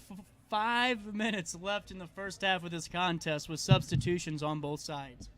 5 minutes left in the first half of this contest with substitutions on both sides.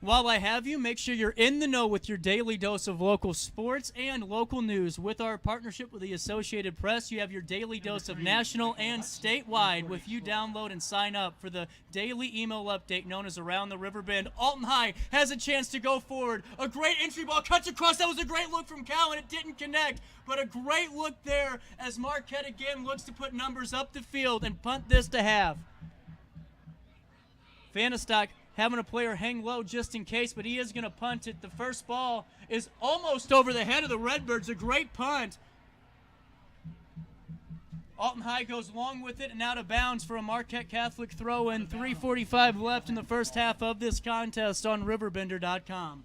While I have you, make sure you're in the know with your daily dose of local sports and local news. With our partnership with the Associated Press, you have your daily dose of national and statewide if you download and sign up for the daily email update known as Around the River Bend. Alton High has a chance to go forward. A great entry ball cuts across. That was a great look from Cowan. It didn't connect, but a great look there as Marquette again looks to put numbers up the field and punt this to half. Fanistock having a player hang low just in case, but he is going to punt it. The first ball is almost over the head of the Redbirds. A great punt. Alton High goes long with it and out of bounds for a Marquette Catholic throw-in. 3:45 left in the first half of this contest on RiverBender.com.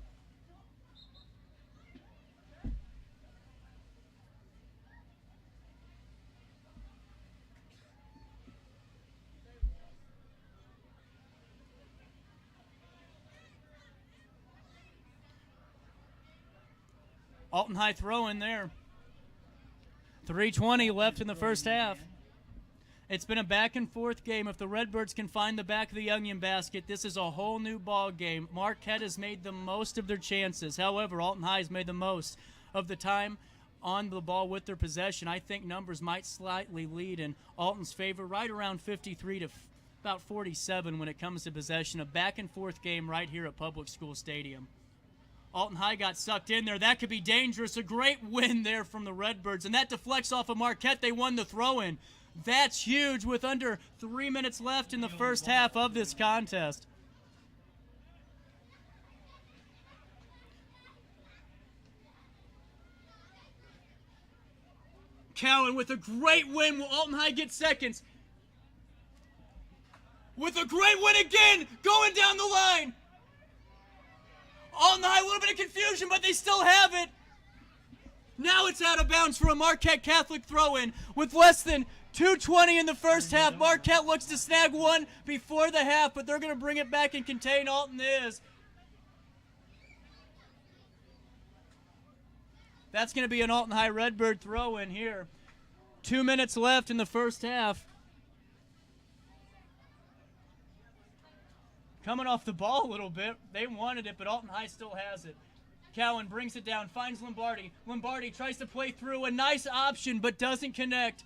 Alton High throw in there. 3:20 left in the first half. It's been a back and forth game. If the Redbirds can find the back of the onion basket, this is a whole new ball game. Marquette has made the most of their chances. However, Alton High has made the most of the time on the ball with their possession. I think numbers might slightly lead in Alton's favor, right around 53 to about 47 when it comes to possession. A back-and-forth game right here at Public School Stadium. Alton High got sucked in there. That could be dangerous. A great win there from the Redbirds, and that deflects off of Marquette. They won the throw-in. That's huge with under 3 minutes left in the first half of this contest. Cowan with a great win. Will Alton High get seconds? With a great win again, going down the line. Alton High, a little bit of confusion, but they still have it. Now it's out of bounds for a Marquette Catholic throw-in. With less than 2:20 in the first half, Marquette looks to snag one before the half, but they're going to bring it back and contain Alton is. That's going to be an Alton High Redbird throw-in here. 2 minutes left in the first half. Coming off the ball a little bit. They wanted it, but Alton High still has it. Cowan brings it down, finds Lombardi. Lombardi tries to play through. A nice option, but doesn't connect.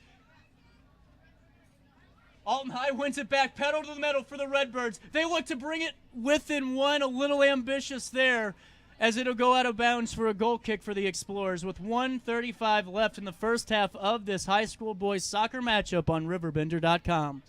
Alton High wins it back, pedal to the metal for the Redbirds. They look to bring it within one, a little ambitious there, as it'll go out of bounds for a goal kick for the Explorers with 1:35 left in the first half of this high school boys soccer matchup on RiverBender.com.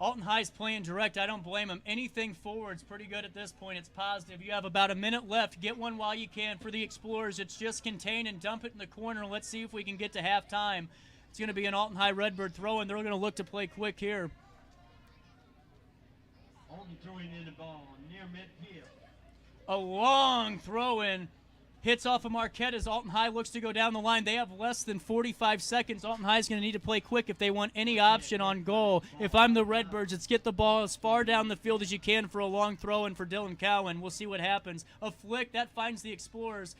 Alton High's playing direct. I don't blame him. Anything forward's pretty good at this point. It's positive. You have about a minute left. Get one while you can for the Explorers. It's just contain and dump it in the corner. Let's see if we can get to halftime. It's going to be an Alton High Redbird throw, and they're going to look to play quick here. Alton throwing in the ball near midfield. A long throw-in. Hits off of Marquette as Alton High looks to go down the line. They have less than 45 seconds. Alton High is going to need to play quick if they want any option on goal. If I'm the Redbirds, it's get the ball as far down the field as you can for a long throw-in for Dylan Cowan. We'll see what happens. A flick, that finds the Explorers.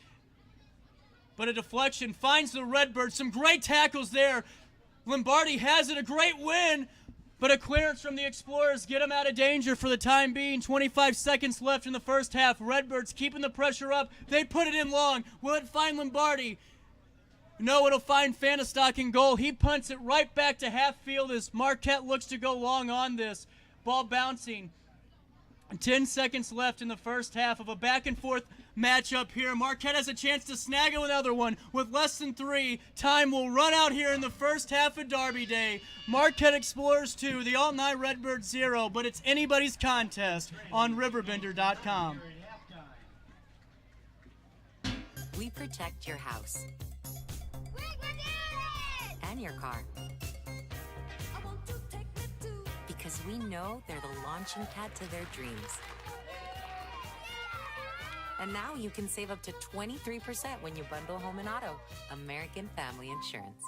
But a deflection finds the Redbirds. Some great tackles there. Lombardi has it, a great win. But a clearance from the Explorers, get them out of danger for the time being. 25 seconds left in the first half. Redbirds keeping the pressure up. They put it in long. Will it find Lombardi? No, it'll find Fanistock in goal. He punts it right back to half field as Marquette looks to go long on this. Ball bouncing. 10 seconds left in the first half of a back-and-forth matchup here. Marquette has a chance to snag another one with less than 3. Time will run out here in the first half of Derby Day. Marquette Explorers 2, the Alton High Redbirds 0, but it's anybody's contest on RiverBender.com. We protect your house and your car. Because we know they're the launching pad to their dreams. And now you can save up to 23% when you bundle home and auto. American Family Insurance.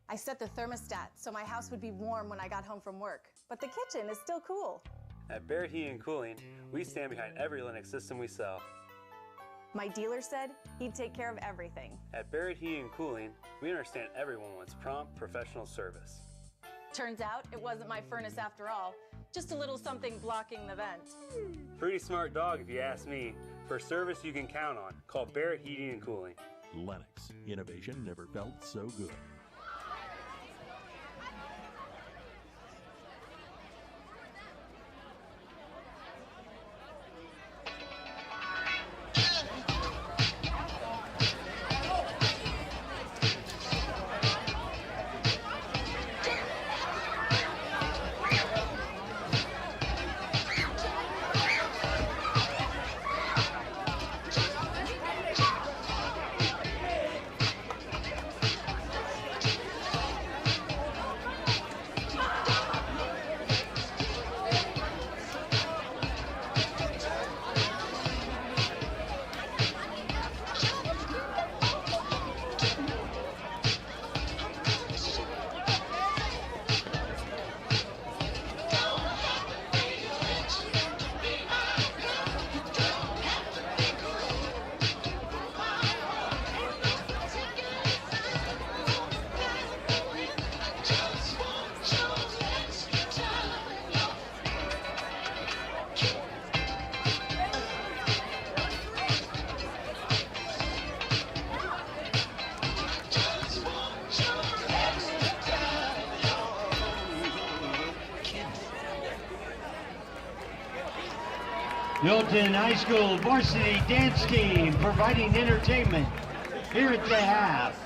I set the thermostat so my house would be warm when I got home from work, but the kitchen is still cool. At Barrett Heating and Cooling, we stand behind every Lennox system we sell. My dealer said he'd take care of everything. At Barrett Heating and Cooling, we understand everyone wants prompt, professional service. Turns out it wasn't my furnace after all, just a little something blocking the vent. Pretty smart dog if you ask me. For service you can count on, call Barrett Heating and Cooling. Lennox. Innovation never felt so good. Alton High School varsity dance team providing entertainment here at the half.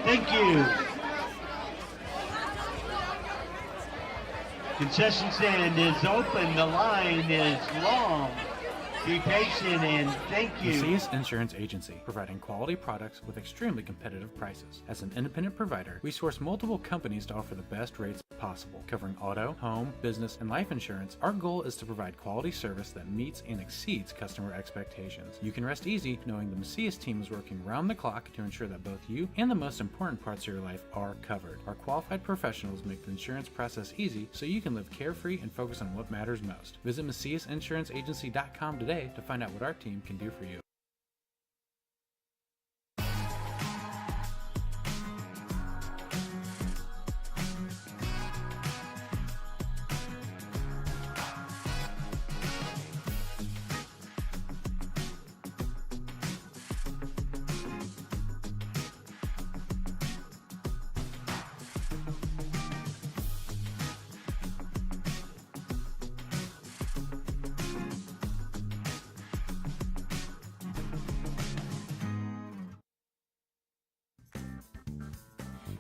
Thank you. Concession stand is open. The line is long. Be patient and thank you. Macias Insurance Agency, providing quality products with extremely competitive prices. As an independent provider, we source multiple companies to offer the best rates possible. Covering auto, home, business, and life insurance, our goal is to provide quality service that meets and exceeds customer expectations. You can rest easy knowing the Macias team is working round the clock to ensure that both you and the most important parts of your life are covered. Our qualified professionals make the insurance process easy so you can live carefree and focus on what matters most. Visit MaciasInsuranceAgency.com today to find out what our team can do for you.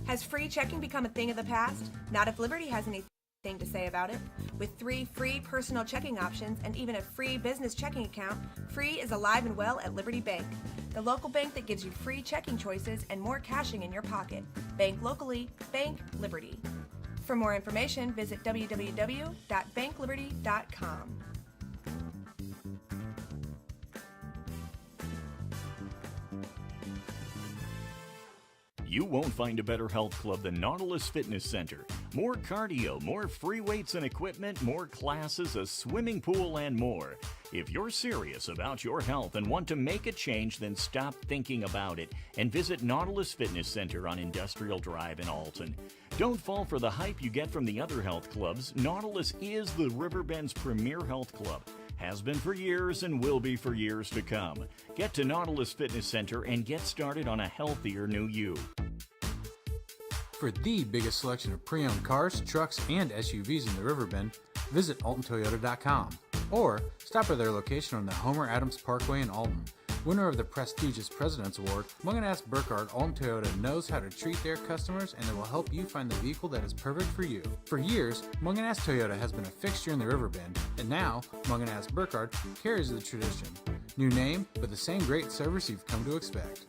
Has free checking become a thing of the past? Not if Liberty has anything to say about it. With 3 free personal checking options and even a free business checking account, free is alive and well at Liberty Bank. The local bank that gives you free checking choices and more cashing in your pocket. Bank locally, bank Liberty. For more information, visit www.bankliberty.com. You won't find a better health club than Nautilus Fitness Center. More cardio, more free weights and equipment, more classes, a swimming pool, and more. If you're serious about your health and want to make a change, then stop thinking about it and visit Nautilus Fitness Center on Industrial Drive in Alton. Don't fall for the hype you get from the other health clubs. Nautilus is the Riverbend's premier health club. Has been for years and will be for years to come. Get to Nautilus Fitness Center and get started on a healthier new you. For the biggest selection of pre-owned cars, trucks, and SUVs in the Riverbend, visit AltonToyota.com or stop by their location on the Homer Adams Parkway in Alton. Winner of the prestigious President's Award, Mungan Burkhardt Alton Toyota knows how to treat their customers, and they will help you find the vehicle that is perfect for you. For years, Mungan Toyota has been a fixture in the Riverbend, and now Mungan Burkhardt carries the tradition. New name, but the same great service you've come to expect.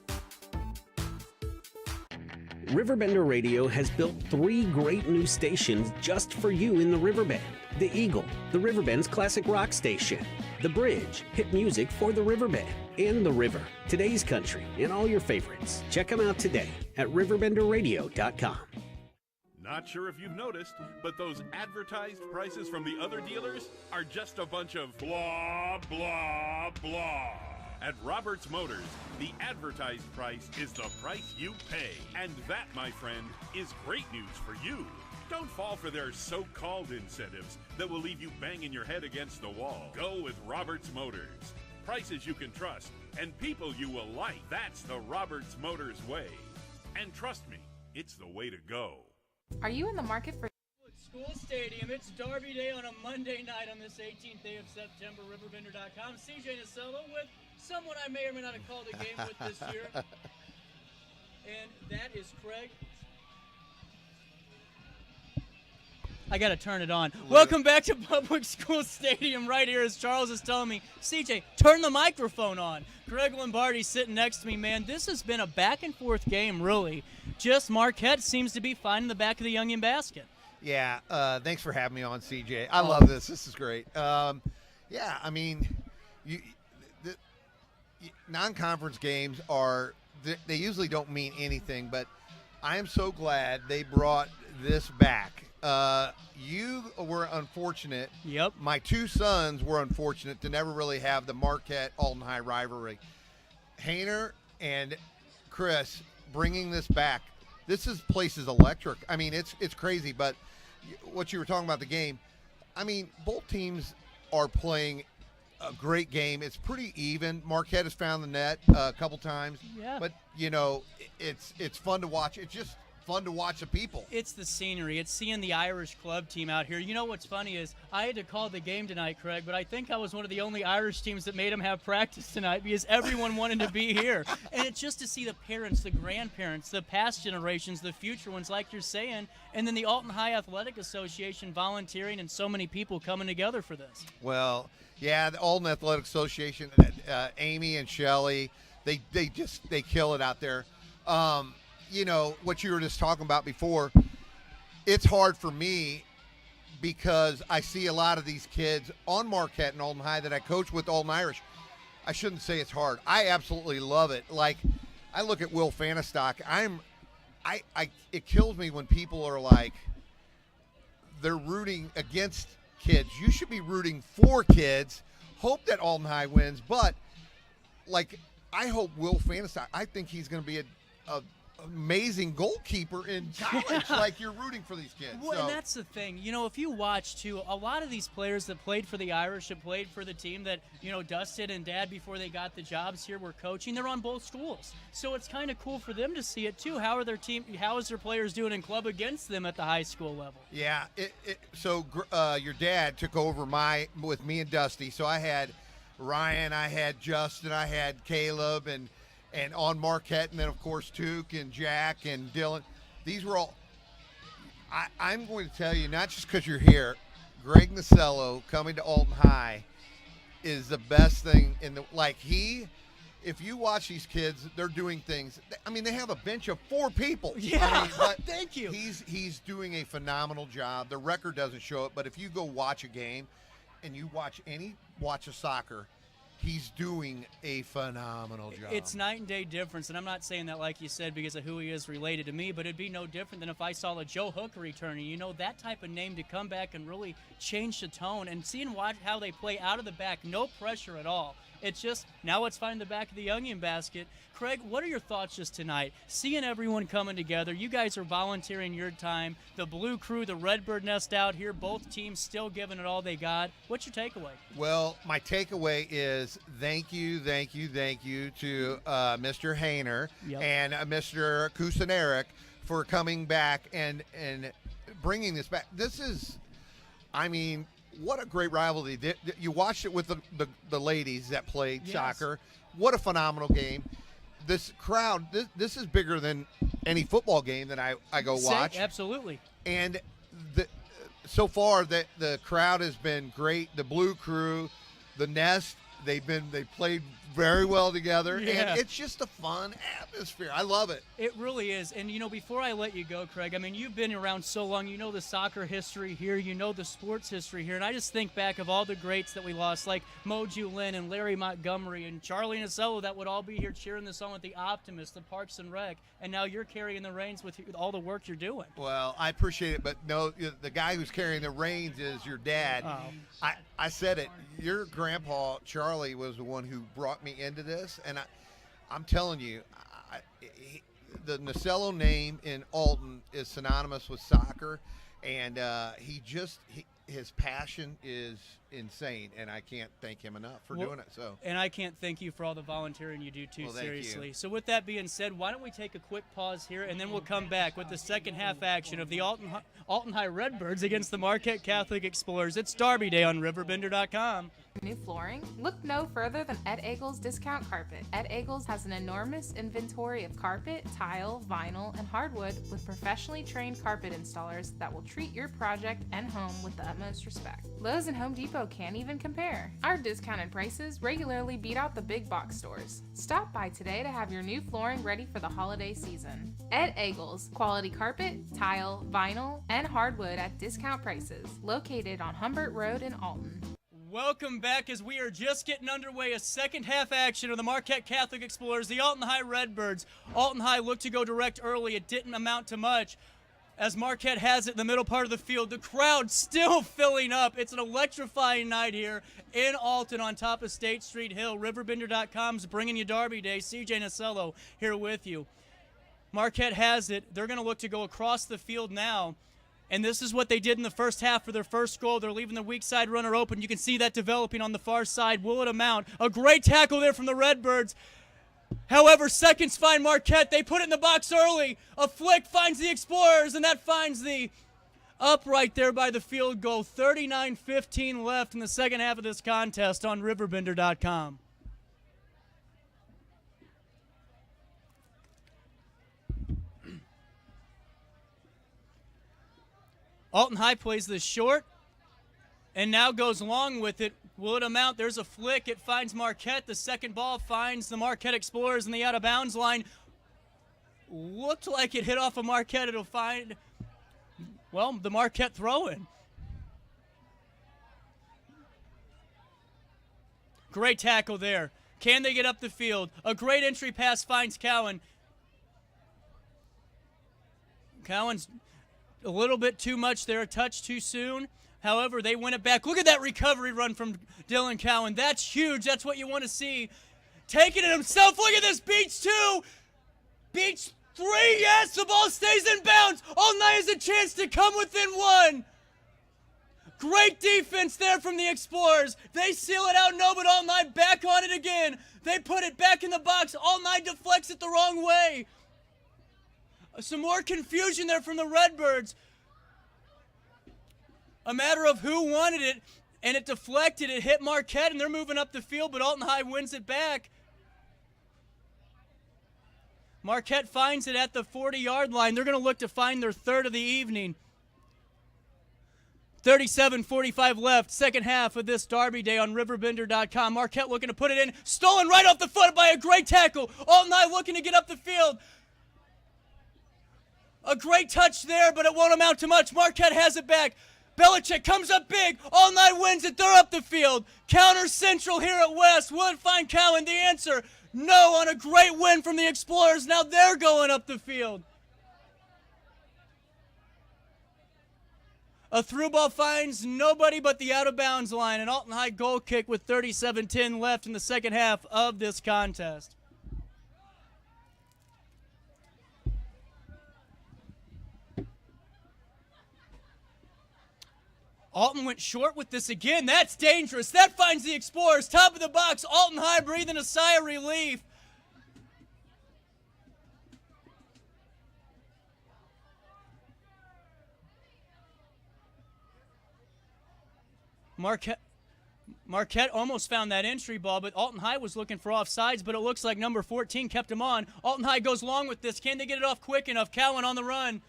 RiverBender Radio has built 3 great new stations just for you in the Riverbend. The Eagle, the Riverbend's classic rock station. The Bridge, hit music for the Riverbend. And The River, today's country, and all your favorites. Check them out today at RiverBenderRadio.com. Not sure if you've noticed, but those advertised prices from the other dealers are just a bunch of blah, blah, blah. At Roberts Motors, the advertised price is the price you pay. And that, my friend, is great news for you. Don't fall for their so-called incentives that will leave you banging your head against the wall. Go with Roberts Motors. Prices you can trust and people you will like. That's the Roberts Motors way. And trust me, it's the way to go. Are you in the market for School Stadium? It's Derby Day on a Monday night on this 18th day of September. RiverBender.com. Cj Nasello with someone I may or may not have called a game with this year. And that is Craig. I got to turn it on. Welcome back to Public School Stadium right here as Charles is telling me, CJ, turn the microphone on. Greg Lombardi sitting next to me, man. This has been a back-and-forth game, really. Just Marquette seems to be finding the back of the Youngin basket. Yeah, thanks for having me on, CJ. I love this. This is great. Yeah, I mean, non-conference games they usually don't mean anything, but I am so glad they brought this back. You were unfortunate. Yep. My 2 sons were unfortunate to never really have the Marquette-Alton High rivalry. Hoener and Chris bringing this back. This place is electric. I mean, it's crazy, but what you were talking about the game, I mean, both teams are playing a great game. It's pretty even. Marquette has found the net a couple times. Yeah. But, it's fun to watch. It's just fun to watch the people. It's the scenery. It's seeing the Irish club team out here. You know what's funny is I had to call the game tonight, Craig, but I think I was one of the only Irish teams that made them have practice tonight because everyone wanted to be here. And it's just to see the parents, the grandparents, the past generations, the future ones, like you're saying, and then the Alton High Athletic Association volunteering and so many people coming together for this. Well, yeah, the Alton Athletic Association, Amy and Shelley, they kill it out there. You know, what you were just talking about before, it's hard for me because I see a lot of these kids on Marquette and Alton High that I coach with Alton Irish. I shouldn't say it's hard. I absolutely love it. Like, I look at Will Fanistock. It kills me when people are like, they're rooting against kids. You should be rooting for kids. Hope that Alton High wins, but like, I hope Will Fanistock. I think he's going to be a amazing goalkeeper in college. Like, you're rooting for these kids. Well, and that's the thing. You know, if you watch, too, a lot of these players that played for the Irish, that played for the team that, you know, Dustin and Dad, before they got the jobs here, were coaching, they're on both schools. So it's kind of cool for them to see it, too. How is their players doing in club against them at the high school level? Yeah. So your dad took over with me and Dusty. So I had Ryan, I had Justin, I had Caleb, and on Marquette, and then, of course, Tuke and Jack and Dylan. These were all – I'm going to tell you, not just because you're here, Cjy Nasello coming to Alton High is the best thing in the – like, if you watch these kids, they're doing things – I mean, they have a bench of 4 people. Yeah, I mean, but thank you. He's doing a phenomenal job. The record doesn't show it, but if you go watch a game and you watch a soccer – he's doing a phenomenal job. It's night and day difference, and I'm not saying that, like you said, because of who he is related to me, but it'd be no different than if I saw a Joe Hooker returning. You know, that type of name to come back and really change the tone, and seeing how they play out of the back, no pressure at all. It's just, now let's find the back of the onion basket. Craig, what are your thoughts just tonight? Seeing everyone coming together, you guys are volunteering your time. The Blue Crew, the Redbird Nest out here, both teams still giving it all they got. What's your takeaway? Well, my takeaway is thank you to Mr. Hoener and Mr. Kucinarek for coming back and bringing this back. This is, I mean, what a great rivalry. You watched it with the ladies that played soccer. What a phenomenal game. This crowd, this is bigger than any football game that I go watch. Absolutely. And so far, the crowd has been great. The Blue Crew, the Nest, they played very well together, and it's just a fun atmosphere. I love it. It really is. And, you know, before I let you go, Craig, I mean, you've been around so long. You know the soccer history here. You know the sports history here. And I just think back of all the greats that we lost, like Moju Lynn and Larry Montgomery and Cjy Nasello, that would all be here cheering this on with the Optimists, the Parks and Rec. And now you're carrying the reins with all the work you're doing. Well, I appreciate it, but no, the guy who's carrying the reins is your dad. Oh. I said it. Your grandpa, Charlie, was the one who brought me into this, and I'm telling you, the Nasello name in Alton is synonymous with soccer, and his passion is insane, and I can't thank him enough for doing it. So, and I can't thank you for all the volunteering you do too. Well, thank seriously. you. So with that being said, why don't we take a quick pause here, and then we'll come back with the second half action of the Alton High Redbirds against the Marquette Catholic Explorers. It's Derby Day on RiverBender.com. New flooring? Look no further than Ed Eagles Discount Carpet. Ed Eagles has an enormous inventory of carpet, tile, vinyl, and hardwood with professionally trained carpet installers that will treat your project and home with the utmost respect. Lowe's and Home Depot can't even compare. Our discounted prices regularly beat out the big box stores. Stop by today to have your new flooring ready for the holiday season. Ed Eagles, quality carpet, tile, vinyl, and hardwood at discount prices. Located on Humbert Road in Alton. Welcome back as we are just getting underway. A second half action of the Marquette Catholic Explorers, the Alton High Redbirds. Alton High looked to go direct early. It didn't amount to much. As Marquette has it in the middle part of the field, the crowd still filling up. It's an electrifying night here in Alton on top of State Street Hill. RiverBender.com's bringing you Derby Day. Cj Nasello here with you. Marquette has it. They're going to look to go across the field now. And this is what they did in the first half for their first goal. They're leaving the weak side runner open. You can see that developing on the far side. Will it amount? A great tackle there from the Redbirds. However, seconds find Marquette. They put it in the box early. A flick finds the Explorers, and that finds the upright there by the field goal. 39-15 left in the second half of this contest on RiverBender.com. Alton High plays this short and now goes long with it. Will it amount? There's a flick. It finds Marquette. The second ball finds the Marquette Explorers in the out-of-bounds line. Looked like it hit off of Marquette. It'll find, well, the Marquette throw-in. Great tackle there. Can they get up the field? A great entry pass finds Cowan. Cowan's a little bit too much there, a touch too soon. However, they win it back. Look at that recovery run from Dylan Cowan. That's huge. That's what you want to see. Taking it himself. Look at this. Beach 2. Beach 3. Yes, the ball stays in bounds. Alton High has a chance to come within 1. Great defense there from the Explorers. They seal it out. No, but Alton High back on it again. They put it back in the box. Alton High deflects it the wrong way. Some more confusion there from the Redbirds. A matter of who wanted it, and it deflected. It hit Marquette, and they're moving up the field, but Alton High wins it back. Marquette finds it at the 40-yard line. They're going to look to find their third of the evening. 37:45 left, second half of this Derby Day on RiverBender.com. Marquette looking to put it in. Stolen right off the foot by a great tackle. Alton High looking to get up the field. A great touch there, but it won't amount to much. Marquette has it back. Belichick comes up big. Alton High wins it. They're up the field. Counter Central here at West. Will it find Cowan? The answer, no, on a great win from the Explorers. Now they're going up the field. A through ball finds nobody but the out-of-bounds line. An Alton High goal kick with 37:10 left in the second half of this contest. Alton went short with this again. That's dangerous. That finds the Explorers. Top of the box. Alton High breathing a sigh of relief. Marquette almost found that entry ball, but Alton High was looking for offsides, but it looks like number 14 kept him on. Alton High goes long with this. Can they get it off quick enough? Cowan on the run.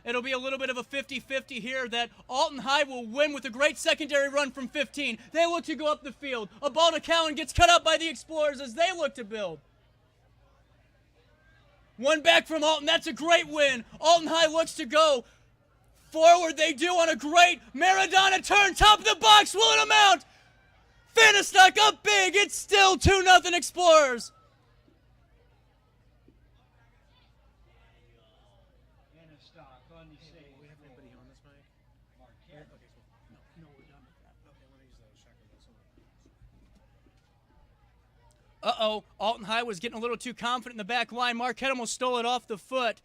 It'll be a little bit of a 50-50 here that Alton High will win with a great secondary run from 15. They look to go up the field. A ball to Cowan gets cut out by the Explorers as they look to build. One back from Alton. That's a great win. Alton High looks to go forward. They do on a great Maradona turn. Top of the box. Will it amount? Fanistock up big. It's still 2-0 Explorers. Uh-oh, Alton High was getting a little too confident in the back line. Marquette almost stole it off the foot,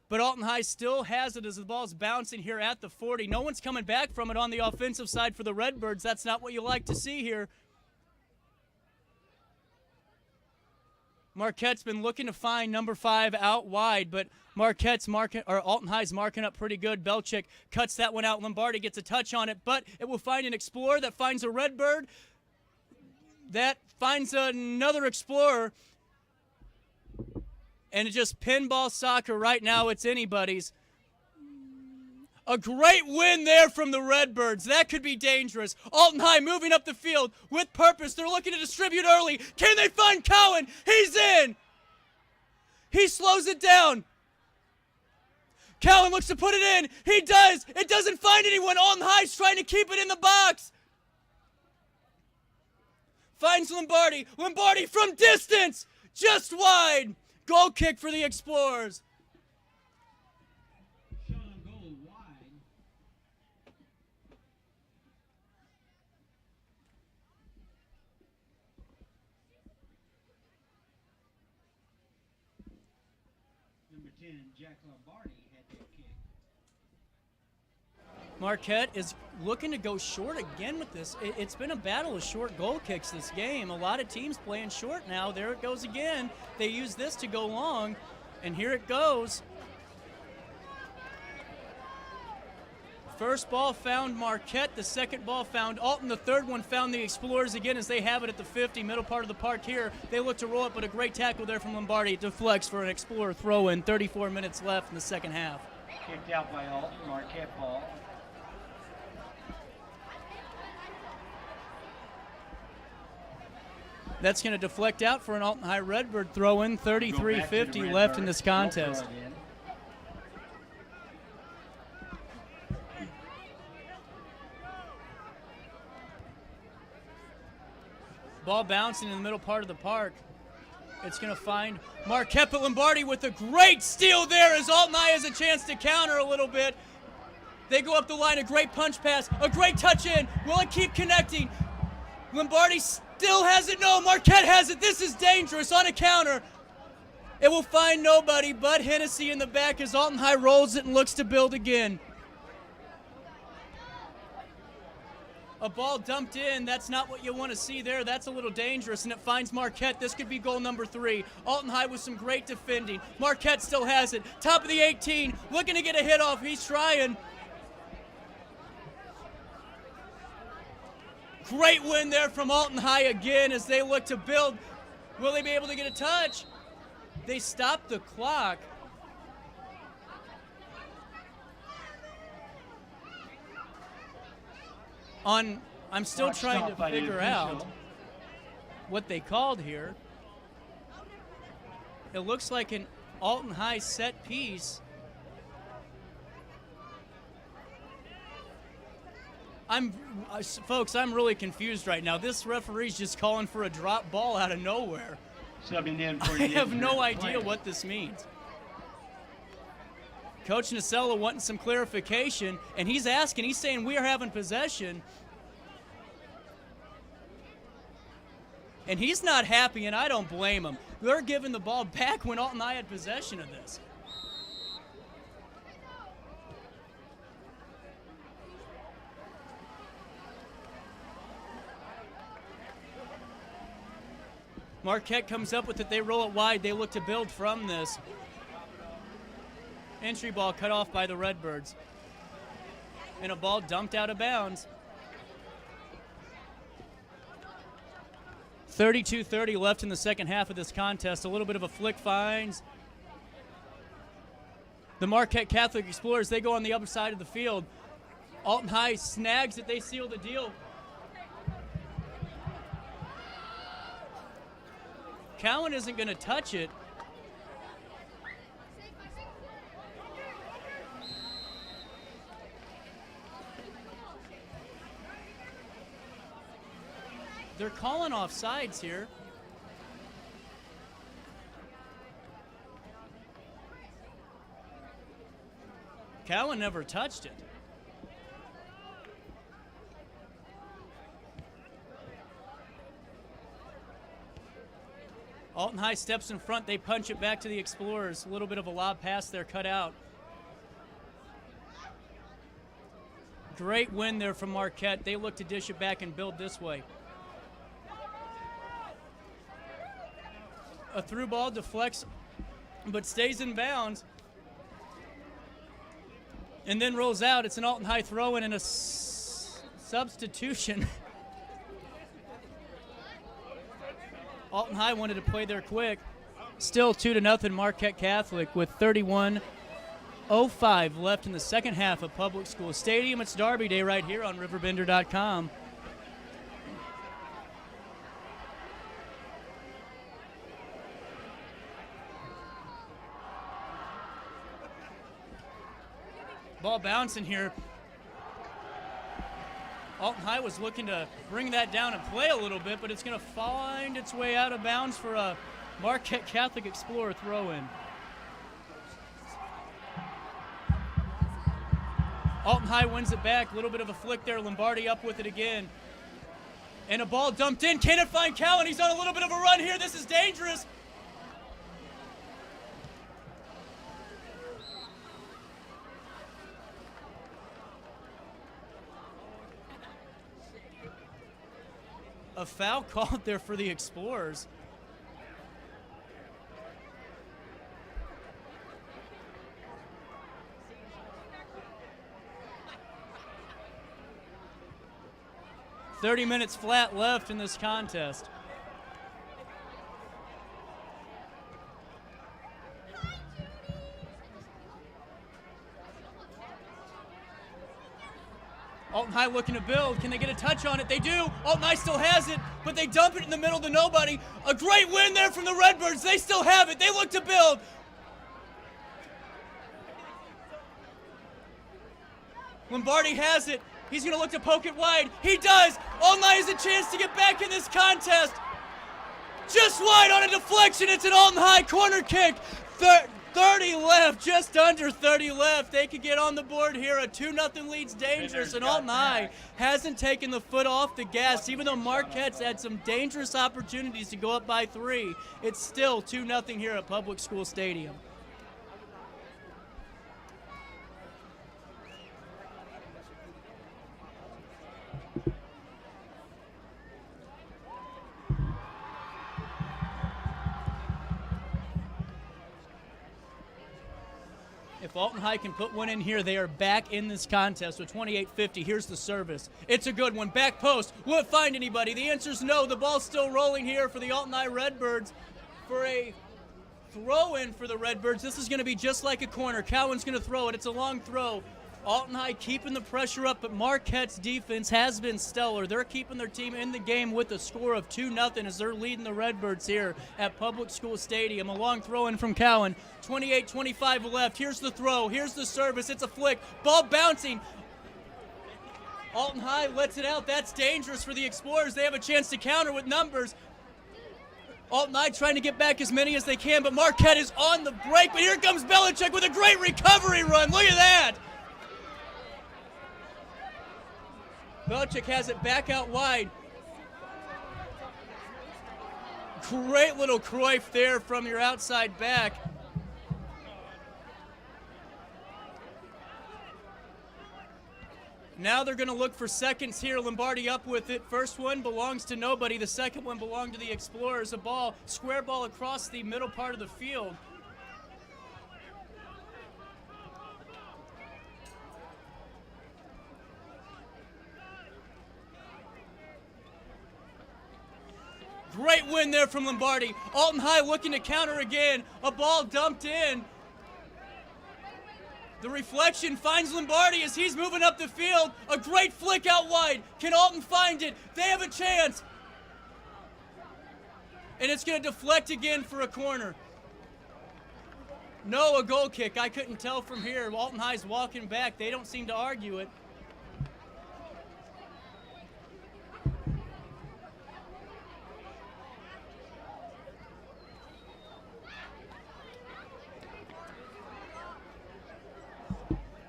but Alton High still has it as the ball's bouncing here at the 40. No one's coming back from it on the offensive side for the Redbirds. That's not what you like to see here. Marquette's been looking to find number 5 out wide, but Alton High's marking up pretty good. Belchick cuts that one out. Lombardi gets a touch on it, but it will find an Explorer that finds a Redbird. That finds another Explorer. And it's just pinball soccer right now. It's anybody's. A great win there from the Redbirds. That could be dangerous. Alton High moving up the field with purpose. They're looking to distribute early. Can they find Cowan? He's in. He slows it down. Cowan looks to put it in. He does. It doesn't find anyone. Alton High's trying to keep it in the box. Finds Lombardi. Lombardi from distance. Just wide. Goal kick for the Explorers. Number 10, Jack Lombardi had that kick. Marquette is looking to go short again with this. It's been a battle of short goal kicks this game. A lot of teams playing short now. There it goes again. They use this to go long, and here it goes. First ball found Marquette. The second ball found Alton. The third one found the Explorers again as they have it at the 50, middle part of the park here. They look to roll it, but a great tackle there from Lombardi. It deflects for an Explorer throw-in. 34 minutes left in the second half. Kicked out by Alton, Marquette ball. That's going to deflect out for an Alton High Redbird throw-in. 33:50 left in this contest. Ball bouncing in the middle part of the park. It's going to find Marquette, but Lombardi with a great steal there as Alton High has a chance to counter a little bit. They go up the line, a great punch pass, a great touch in. Will it keep connecting? Lombardi still has it. No, Marquette has it. This is dangerous on a counter. It will find nobody but Hennessy in the back as Alton High rolls it and looks to build again. A ball dumped in, that's not what you want to see there. That's a little dangerous, and it finds Marquette. This could be goal number 3. Alton High with some great defending. Marquette still has it. Top of the 18, looking to get a hit off. He's trying. Great win there from Alton High again as they look to build. Will they be able to get a touch? They stopped the clock. I'm still trying to figure out what they called here. It looks like an Alton High set piece. Folks, I'm really confused right now. This referee's just calling for a drop ball out of nowhere. Subbing in for I have no idea what this means. Coach Nasello wanting some clarification, and he's saying we are having possession. And he's not happy, and I don't blame him. They're giving the ball back when Alton High had possession of this. Marquette comes up with it. They roll it wide. They look to build from this. Entry ball cut off by the Redbirds. And a ball dumped out of bounds. 32:30 left in the second half of this contest. A little bit of a flick finds the Marquette Catholic Explorers. They go on the other side of the field. Alton High snags it. They seal the deal. Cowan isn't going to touch it. They're calling off sides here. Cowan never touched it. Alton High steps in front. They punch it back to the Explorers. A little bit of a lob pass there cut out. Great win there from Marquette. They look to dish it back and build this way. A through ball deflects, but stays in bounds. And then rolls out. It's an Alton High throw-in and a substitution. Alton High wanted to play there quick. Still 2-0 Marquette Catholic with 31:05 left in the second half of Public School Stadium. It's Derby Day right here on RiverBender.com. Ball bouncing here. Alton High was looking to bring that down and play a little bit, but it's going to find its way out of bounds for a Marquette Catholic Explorer throw-in. Alton High wins it back. A little bit of a flick there. Lombardi up with it again. And a ball dumped in. Can it find Cowan? He's on a little bit of a run here. This is dangerous. a foul called there for the Explorers. "30 minutes flat left in this contest." Alton High looking to build. Can they get a touch on it? They do. Alton High still has it, but they dump it in the middle to nobody. A great win there from the Redbirds. They still have it. They look to build. Lombardi has it. He's going to look to poke it wide. He does. Alton High has a chance to get back in this contest. Just wide on a deflection. It's an Alton High corner kick. 30 left, just under 30 left. They could get on the board here. A 2-0 lead's dangerous, and Alton High hasn't taken the foot off the gas. Even though Marquette's had some dangerous opportunities to go up by 3, it's still 2-0 here at Public School Stadium. If Alton High can put one in here, they are back in this contest with 28-50. Here's the service. It's a good one. Back post. Will it find anybody? The answer is no. The ball's still rolling here for the Alton High Redbirds for a throw-in for the Redbirds. This is going to be just like a corner. Cowan's going to throw it. It's a long throw. Alton High keeping the pressure up, but Marquette's defense has been stellar. They're keeping their team in the game with a score of 2-0 as they're leading the Redbirds here at Public School Stadium. A long throw in from Cowan. 28-25 left. Here's the throw. Here's the service. It's a flick. Ball bouncing. Alton High lets it out. That's dangerous for the Explorers. They have a chance to counter with numbers. Alton High trying to get back as many as they can, but Marquette is on the break. But here comes Belichick with a great recovery run. Look at that. Belichick has it back out wide. Great little Cruyff there from your outside back. Now they're going to look for seconds here. Lombardi up with it. First one belongs to nobody. The second one belonged to the Explorers. A ball, square ball across the middle part of the field. Great win there from Lombardi. Alton High looking to counter again. A ball dumped in. The reflection finds Lombardi as he's moving up the field. A great flick out wide. Can Alton find it? They have a chance. And it's going to deflect again for a corner. No, a goal kick. I couldn't tell from here. Alton High's walking back. They don't seem to argue it.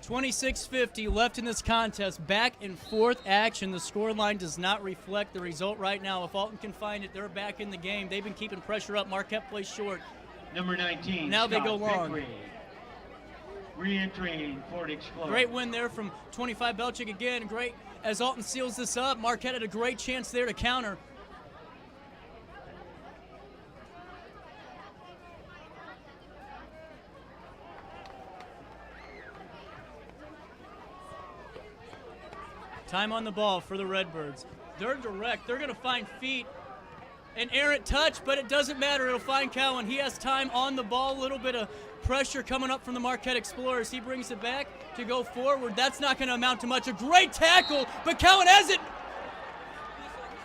$26.50 left in this contest. Back and forth action. The scoreline does not reflect the result right now. If Alton can find it, they're back in the game. They've been keeping pressure up. Marquette plays short. Number 19. Now Scott they go long. Vickery. Re-entering Fort Explorer. Great win there from 25 Belichick again. Great as Alton seals this up. Marquette had a great chance there to counter. Time on the ball for the Redbirds. They're direct. They're going to find feet. An errant touch, but it doesn't matter. It'll find Cowan. He has time on the ball. A little bit of pressure coming up from the Marquette Explorers. He brings it back to go forward. That's not going to amount to much. A great tackle, but Cowan has it.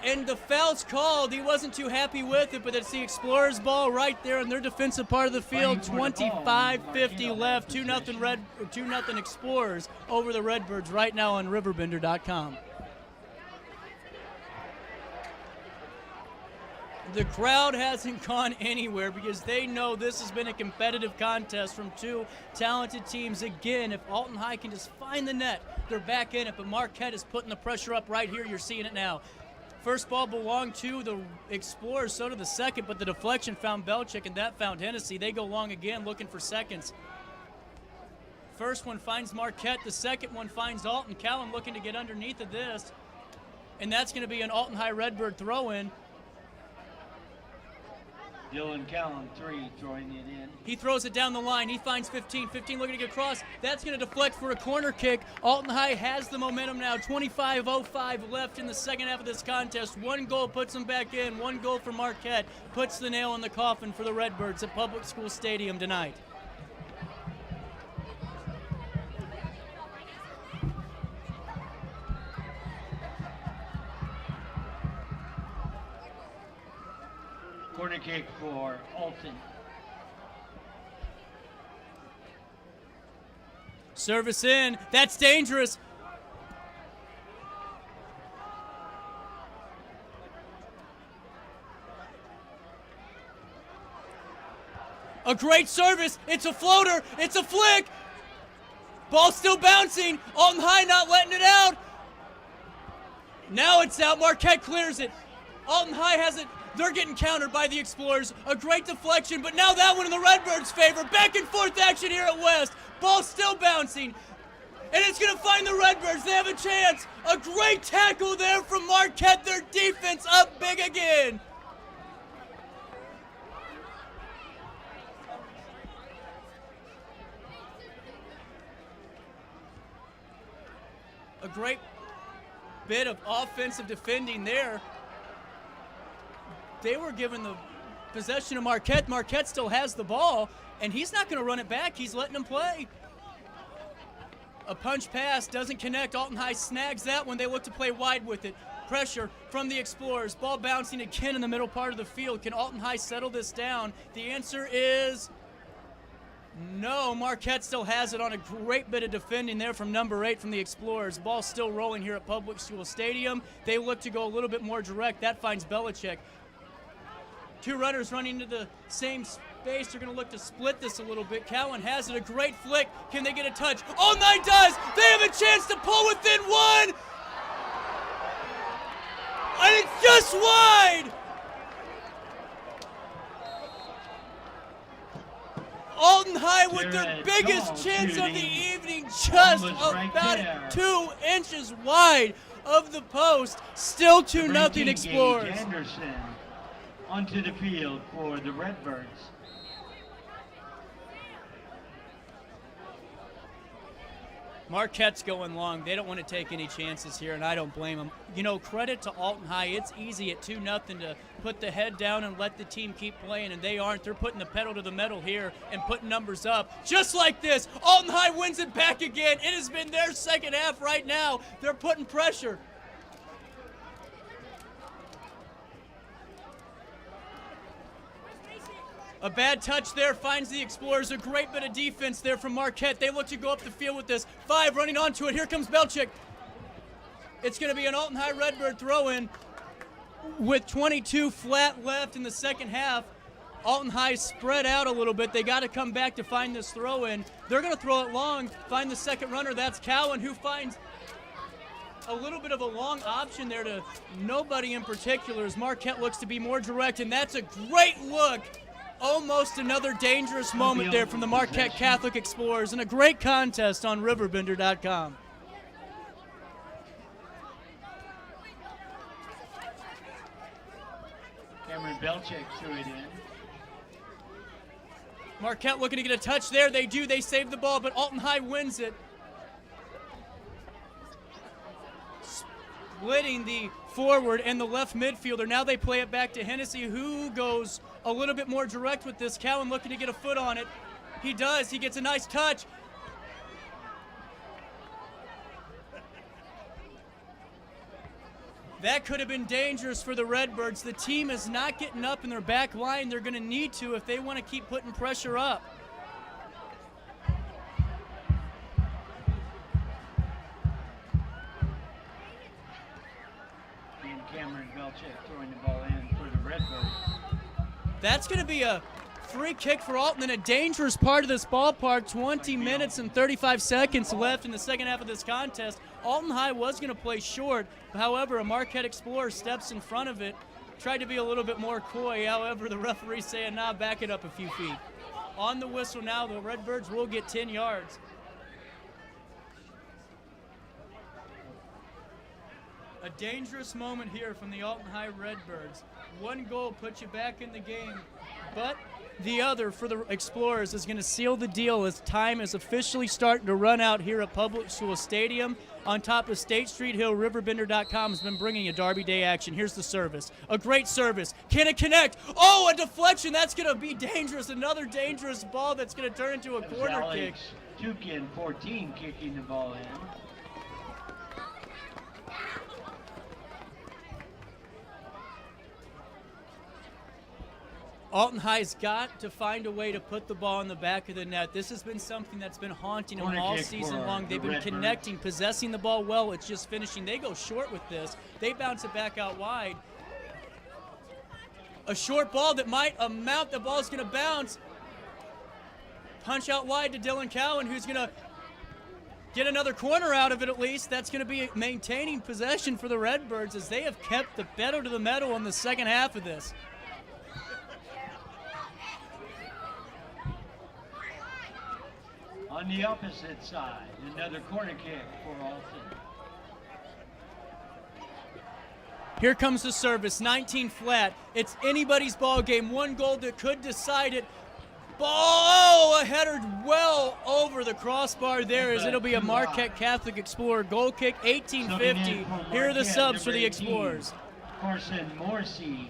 And the foul's called. He wasn't too happy with it, but it's the Explorers' ball right there in their defensive part of the field. 25-50 left. 2-0 Explorers over the Redbirds right now on RiverBender.com. The crowd hasn't gone anywhere because they know this has been a competitive contest from two talented teams. Again, if Alton High can just find the net, they're back in it, but Marquette is putting the pressure up right here. You're seeing it now. First ball belonged to the Explorers, so did the second, but the deflection found Belichick, and that found Hennessy. They go long again, looking for seconds. First one finds Marquette. The second one finds Alton. Cowan looking to get underneath of this. and that's going to be an Alton High Redbird throw-in. Dylan Callan, 3, throwing it in. He throws it down the line. He finds 15. 15 looking to get across. That's going to deflect for a corner kick. Alton High has the momentum now. 25:05 left in the second half of this contest. One goal puts them back in. One goal for Marquette puts the nail in the coffin for the Redbirds at Public School Stadium tonight. Corner kick for Alton. Service in. That's dangerous. A great service. It's a floater. It's a flick. Ball still bouncing. Alton High not letting it out. Now it's out. Marquette clears it. Alton High has it. They're getting countered by the Explorers. A great deflection, but now that one in the Redbirds' favor. Back and forth action here at West. Ball still bouncing. And it's going to find the Redbirds. They have a chance. A great tackle there from Marquette. Their defense up big again. A great bit of offensive defending there. They were given the possession of Marquette. Marquette still has the ball, and he's not going to run it back. He's letting them play. A punch pass doesn't connect. Alton High snags that one. They look to play wide with it. Pressure from the Explorers. Ball bouncing again in the middle part of the field. Can Alton High settle this down? The answer is no. Marquette still has it on a great bit of defending there from number 8 from the Explorers. Ball still rolling here at Public School Stadium. They look to go a little bit more direct. That finds Belichick. Two runners running into the same space. They're going to look to split this a little bit. Cowan has it. A great flick. Can they get a touch? Alton High does. They have a chance to pull within one. And it's just wide. Alton High with their biggest chance of the evening, just about 2 inches wide of the post. Still 2-0 Explorers. Anderson onto the field for the Redbirds. Marquette's going long. They don't want to take any chances here, and I don't blame them. You know, credit to Alton High. It's easy at 2-0 to put the head down and let the team keep playing, and they aren't. They're putting the pedal to the metal here and putting numbers up. Just like this, Alton High wins it back again. It has been their second half right now. They're putting pressure. A bad touch there finds the Explorers. A great bit of defense there from Marquette. They look to go up the field with this. 5 running onto it. Here comes Belchick. It's going to be an Alton High Redbird throw-in with 22 flat left in the second half. Alton High spread out a little bit. They got to come back to find this throw-in. They're going to throw it long, find the second runner. That's Cowan, who finds a little bit of a long option there to nobody in particular as Marquette looks to be more direct, and that's a great look. Almost another dangerous moment there from the Marquette Catholic Explorers, and a great contest on RiverBender.com. Cameron Belchick threw it in. Marquette looking to get a touch there. They do. They save the ball, but Alton High wins it. Splitting the forward and the left midfielder. Now they play it back to Hennessy, who goes a little bit more direct with this. Cowan looking to get a foot on it. He does. He gets a nice touch. That could have been dangerous for the Redbirds. The team is not getting up in their back line. They're going to need to if they want to keep putting pressure up. And Cameron Belchick throwing the ball in for the Redbirds. That's going to be a free kick for Alton in a dangerous part of this ballpark. 20 minutes and 35 seconds left in the second half of this contest. Alton High was going to play short. However, a Marquette Explorer steps in front of it. Tried to be a little bit more coy. However, the referee's saying, nah, back it up a few feet. On the whistle now, the Redbirds will get 10 yards. A dangerous moment here from the Alton High Redbirds. One goal puts you back in the game, but the other for the Explorers is going to seal the deal as time is officially starting to run out here at Public School Stadium. On top of State Street Hill, RiverBender.com has been bringing you Derby Day action. Here's the service. A great service. Can it connect? Oh, a deflection. That's going to be dangerous. Another dangerous ball that's going to turn into a corner kick. Tukin, 14, kicking the ball in. Alton High's got to find a way to put the ball in the back of the net. This has been something that's been haunting them all season long. They've been connecting, possessing the ball well. It's just finishing. They go short with this. They bounce it back out wide. A short ball that might amount. The ball's going to bounce. Punch out wide to Dylan Cowan, who's going to get another corner out of it at least. That's going to be maintaining possession for the Redbirds as they have kept the pedal to the metal in the second half of this. On the opposite side, another corner kick for Alton. Here comes the service, 19 flat. It's anybody's ball game. One goal that could decide it. Ball, a header well over the crossbar there as it'll be a Marquette Catholic Explorer goal kick, 1850. Here are the subs for the Explorers. Carson Morrissey.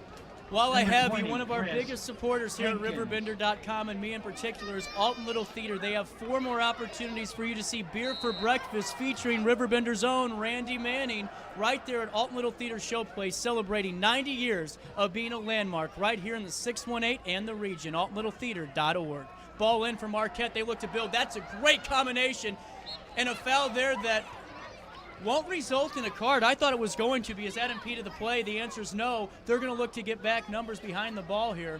While I have you, one of our biggest supporters here at RiverBender.com, and me in particular, is Alton Little Theater. They have 4 more opportunities for you to see Beer for Breakfast featuring RiverBender's own Randy Manning right there at Alton Little Theater Showplace, celebrating 90 years of being a landmark right here in the 618 and the region, altonlittletheater.org. Ball in for Marquette. They look to build. That's a great combination, and a foul there that won't result in a card. I thought it was going to, because that impeded the play. The answer is no. They're going to look to get back numbers behind the ball here.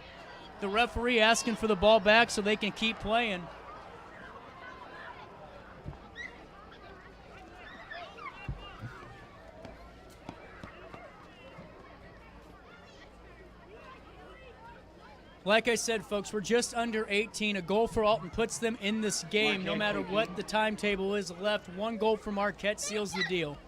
The referee asking for the ball back so they can keep playing. Like I said, folks, we're just under 18. A goal for Alton puts them in this game, no matter what the timetable is left. One goal for Marquette seals the deal.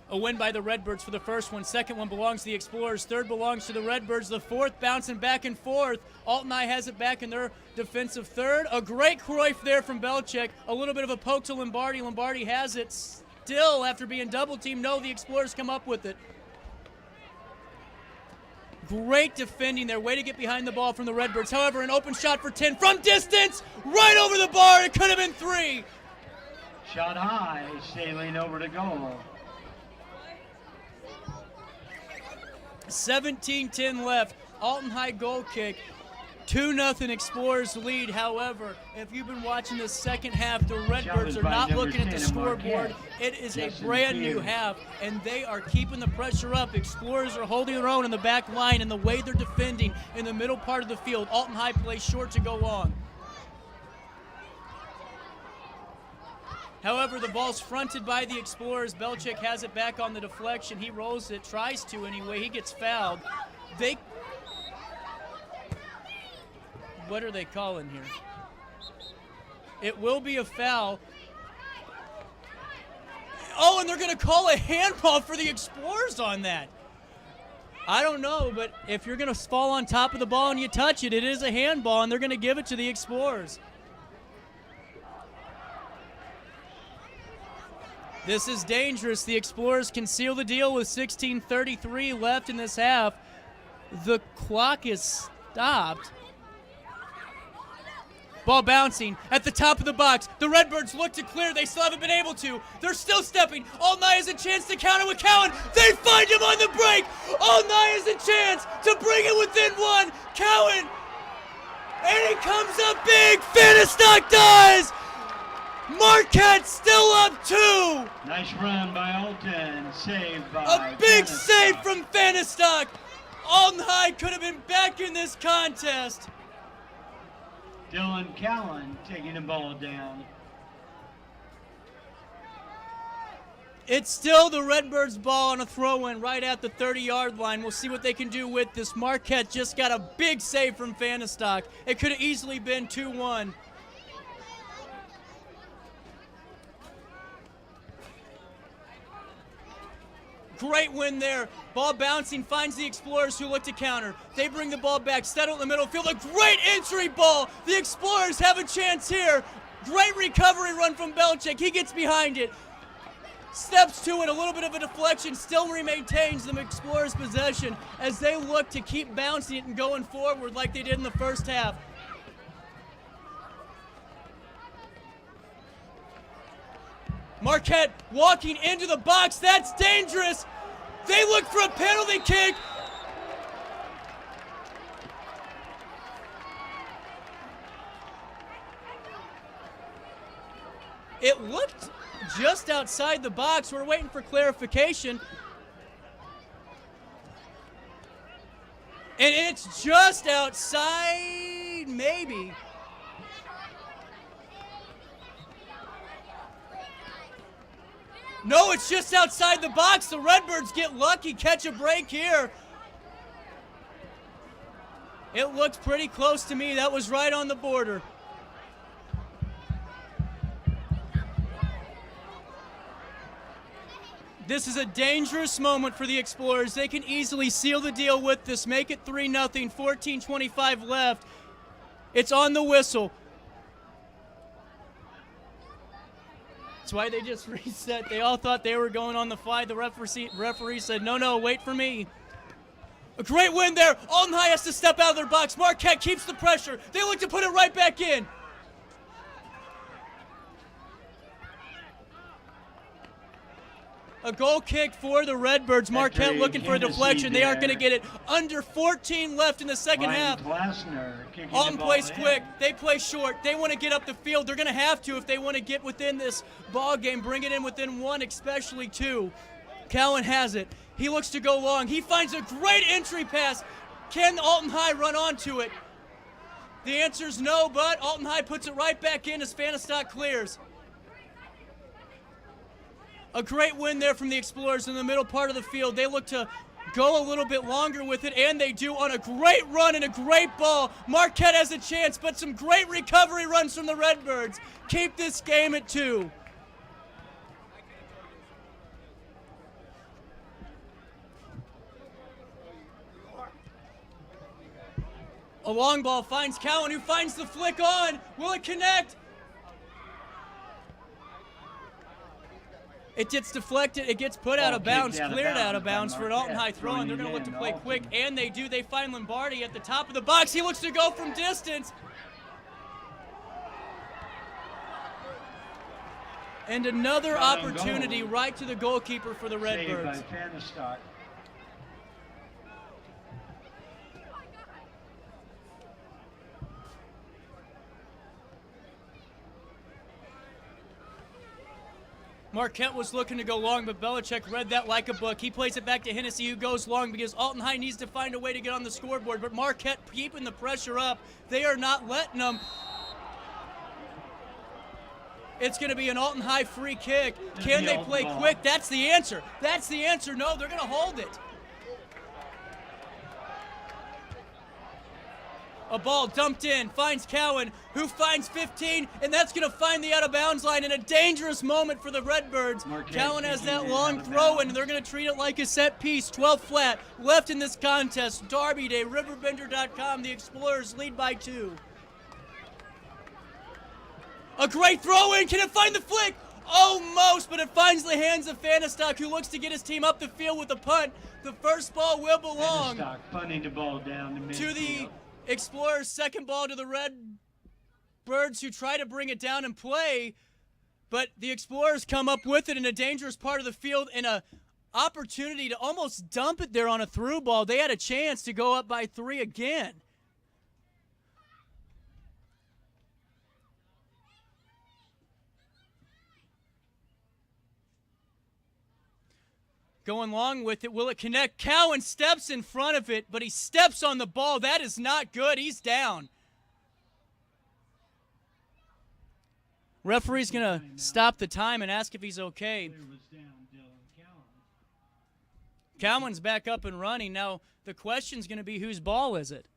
A win by the Redbirds for the first one. Second one belongs to the Explorers. Third belongs to the Redbirds. The fourth bouncing back and forth. Alton High has it back in their defensive third. A great Cruyff there from Belchek. A little bit of a poke to Lombardi. Lombardi has it still after being double-teamed. No, the Explorers come up with it. Great defending there. Way to get behind the ball from the Redbirds. However, an open shot for 10 from distance. Right over the bar. It could have been 3. Shot high, sailing over to goal. 17-10 left. Alton High goal kick. 2-0 Explorers lead. However, if you've been watching the second half, the Redbirds are not looking at the scoreboard. It is a brand new half, and they are keeping the pressure up. Explorers are holding their own in the back line, and the way they're defending in the middle part of the field. Alton High plays short to go long. However, the ball's fronted by the Explorers. Belchek has it back on the deflection. He rolls it, tries to anyway. He gets fouled. What are they calling here? It will be a foul. Oh, and they're going to call a handball for the Explorers on that. I don't know, but if you're going to fall on top of the ball and you touch it, it is a handball, and they're going to give it to the Explorers. This is dangerous. The Explorers can seal the deal with 16:33 left in this half. The clock is stopped. Ball bouncing at the top of the box. The Redbirds look to clear. They still haven't been able to. They're still stepping. Alton High has a chance to counter with Cowan. They find him on the break. Alton High has a chance to bring it within 1. Cowan. And he comes up big. Fanistock does. Marquette still up 2. Nice run by Alton. Saved by a big save from Fanistock. Alton High could have been back in this contest. Dylan Cowan taking the ball down. It's still the Redbirds' ball on a throw-in right at the 30-yard line. We'll see what they can do with this. Marquette just got a big save from Fanistock. It could have easily been 2-1. Great win there. Ball bouncing, finds the Explorers who look to counter. They bring the ball back, settle in the middle field. A great entry ball. The Explorers have a chance here. Great recovery run from Belichick. He gets behind it. Steps to it, a little bit of a deflection, still maintains the Explorers' possession as they look to keep bouncing it and going forward like they did in the first half. Marquette walking into the box. That's dangerous. They look for a penalty kick. It looked just outside the box. We're waiting for clarification. And it's just outside, maybe. No, it's just outside the box. The Redbirds get lucky, catch a break here. It looked pretty close to me. That was right on the border. This is a dangerous moment for the Explorers. They can easily seal the deal with this, make it 3-0, 14:25 left. It's on the whistle. That's why they just reset. They all thought they were going on the fly. The referee said, no, wait for me. A great win there. Alton High has to step out of their box. Marquette keeps the pressure. They look to put it right back in. A goal kick for the Redbirds. Marquette looking for a deflection. They aren't going to get it. Under 14 left in the second half. Alton plays quick. They play short. They want to get up the field. They're going to have to if they want to get within this ball game. Bring it in within one, especially two. Cowan has it. He looks to go long. He finds a great entry pass. Can Alton High run onto it? The answer is no, but Alton High puts it right back in as Fanistock clears. A great win there from the Explorers in the middle part of the field. They look to go a little bit longer with it, and they do on a great run and a great ball. Marquette has a chance, but some great recovery runs from the Redbirds. Keep this game at 2. A long ball finds Cowan, who finds the flick on. Will it connect? It gets deflected. It gets put out of bounds, cleared out of bounds for an Alton High throw, and they're going to look to play quick, and they do. They find Lombardi at the top of the box. He looks to go from distance. And another opportunity right to the goalkeeper for the Redbirds. Marquette was looking to go long, but Belichick read that like a book. He plays it back to Hennessy, who goes long because Alton High needs to find a way to get on the scoreboard. But Marquette keeping the pressure up. They are not letting them. It's going to be an Alton High free kick. Can they play quick? That's the answer. That's the answer. No, they're going to hold it. A ball dumped in, finds Cowan, who finds 15, and that's going to find the out-of-bounds line in a dangerous moment for the Redbirds. Cowan has that long throw, and they're going to treat it like a set piece. 12 flat, left in this contest. Derby Day, RiverBender.com. The Explorers lead by 2. A great throw-in. Can it find the flick? Almost, but it finds the hands of Fanistock, who looks to get his team up the field with a punt. The first ball will belong punting the ball down to the Explorers. Second ball to the Redbirds, who try to bring it down and play, but the Explorers come up with it in a dangerous part of the field and a opportunity to almost dump it there on a through ball. They had a chance to go up by 3 again. Going long with it. Will it connect? Cowan steps in front of it, but he steps on the ball. That is not good. He's down. Referee's going to stop the time and ask if he's okay. Cowan's back up and running. Now, the question's going to be, whose ball is it?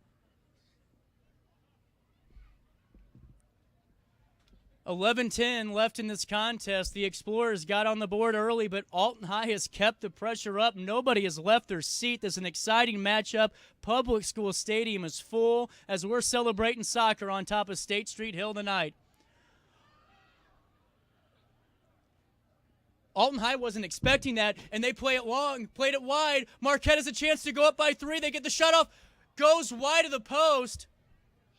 11-10 left in this contest. The Explorers got on the board early, but Alton High has kept the pressure up. Nobody has left their seat. This is an exciting matchup. Public School Stadium is full as we're celebrating soccer on top of State Street Hill tonight. Alton High wasn't expecting that, and they play it long, played it wide. Marquette has a chance to go up by 3. They get the shot off. Goes wide of the post.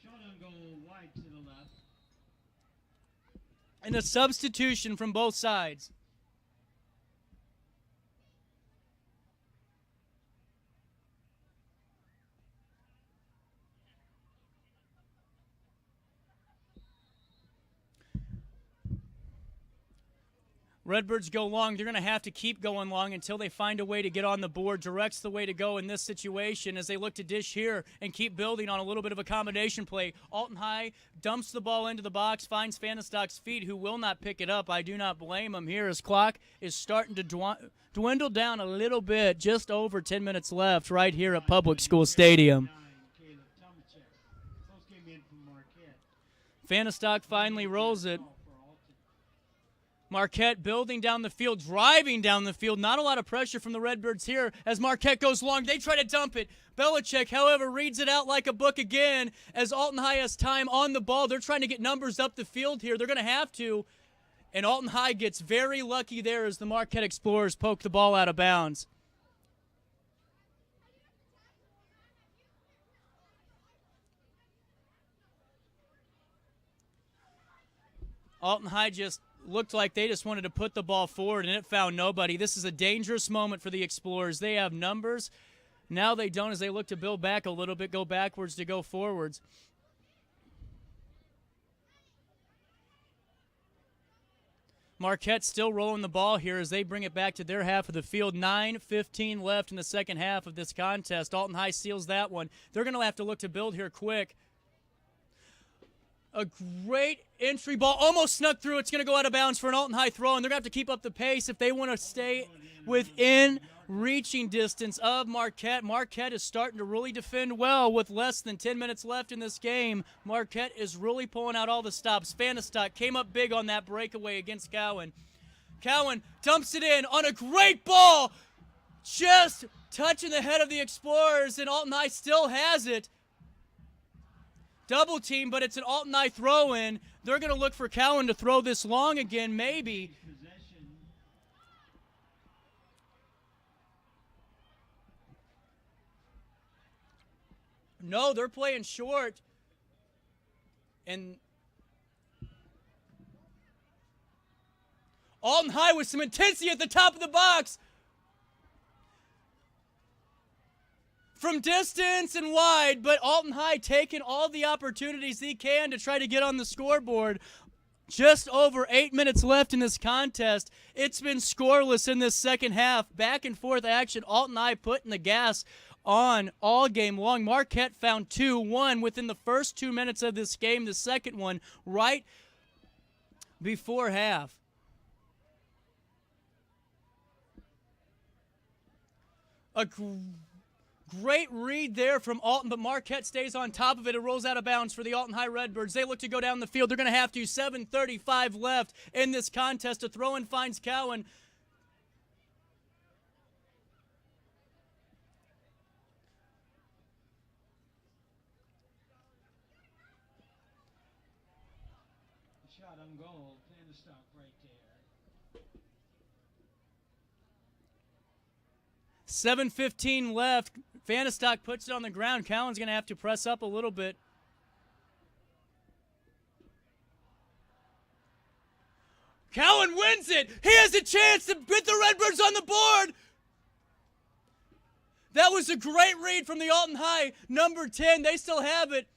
Shot on goal wide to the left. And a substitution from both sides. Redbirds go long. They're going to have to keep going long until they find a way to get on the board. Directs the way to go in this situation as they look to dish here and keep building on a little bit of a combination play. Alton High dumps the ball into the box, finds Fanistock's feet, who will not pick it up. I do not blame him here as clock is starting to dwindle down a little bit. Just over 10 minutes left right here at Public School Stadium. Fanistock finally rolls it. Marquette building down the field, driving down the field. Not a lot of pressure from the Redbirds here as Marquette goes long. They try to dump it. Belichick, however, reads it out like a book again as Alton High has time on the ball. They're trying to get numbers up the field here. They're going to have to. And Alton High gets very lucky there as the Marquette Explorers poke the ball out of bounds. Alton High just looked like they just wanted to put the ball forward, and it found nobody. This is a dangerous moment for the Explorers. They have numbers. Now they don't as they look to build back a little bit, go backwards to go forwards. Marquette still rolling the ball here as they bring it back to their half of the field. 9:15 left in the second half of this contest. Alton High seals that one. They're going to have to look to build here quick. A great entry ball, almost snuck through. It's going to go out of bounds for an Alton High throw, and they're going to have to keep up the pace if they want to stay within reaching distance of Marquette. Marquette is starting to really defend well with less than 10 minutes left in this game. Marquette is really pulling out all the stops. Fanistock came up big on that breakaway against Cowan. Cowan dumps it in on a great ball, just touching the head of the Explorers, and Alton High still has it. Double team, but it's an Alton High throw-in. They're going to look for Cowan to throw this long again, maybe. No, they're playing short. And Alton High with some intensity at the top of the box. From distance and wide, but Alton High taking all the opportunities he can to try to get on the scoreboard. Just over 8 minutes left in this contest. It's been scoreless in this second half. Back and forth action. Alton High putting the gas on all game long. Marquette found 2-1 within the first 2 minutes of this game. The second one right before half. A great read there from Alton, but Marquette stays on top of it. It rolls out of bounds for the Alton High Redbirds. They look to go down the field. They're going to have to. 7:35 left in this contest. A throw-in finds Cowan. Shot on goal. Fanistock right there. 7:15 left. Fanistock puts it on the ground. Cowan's going to have to press up a little bit. Cowan wins it. He has a chance to put the Redbirds on the board. That was a great read from the Alton High number 10. They still have it.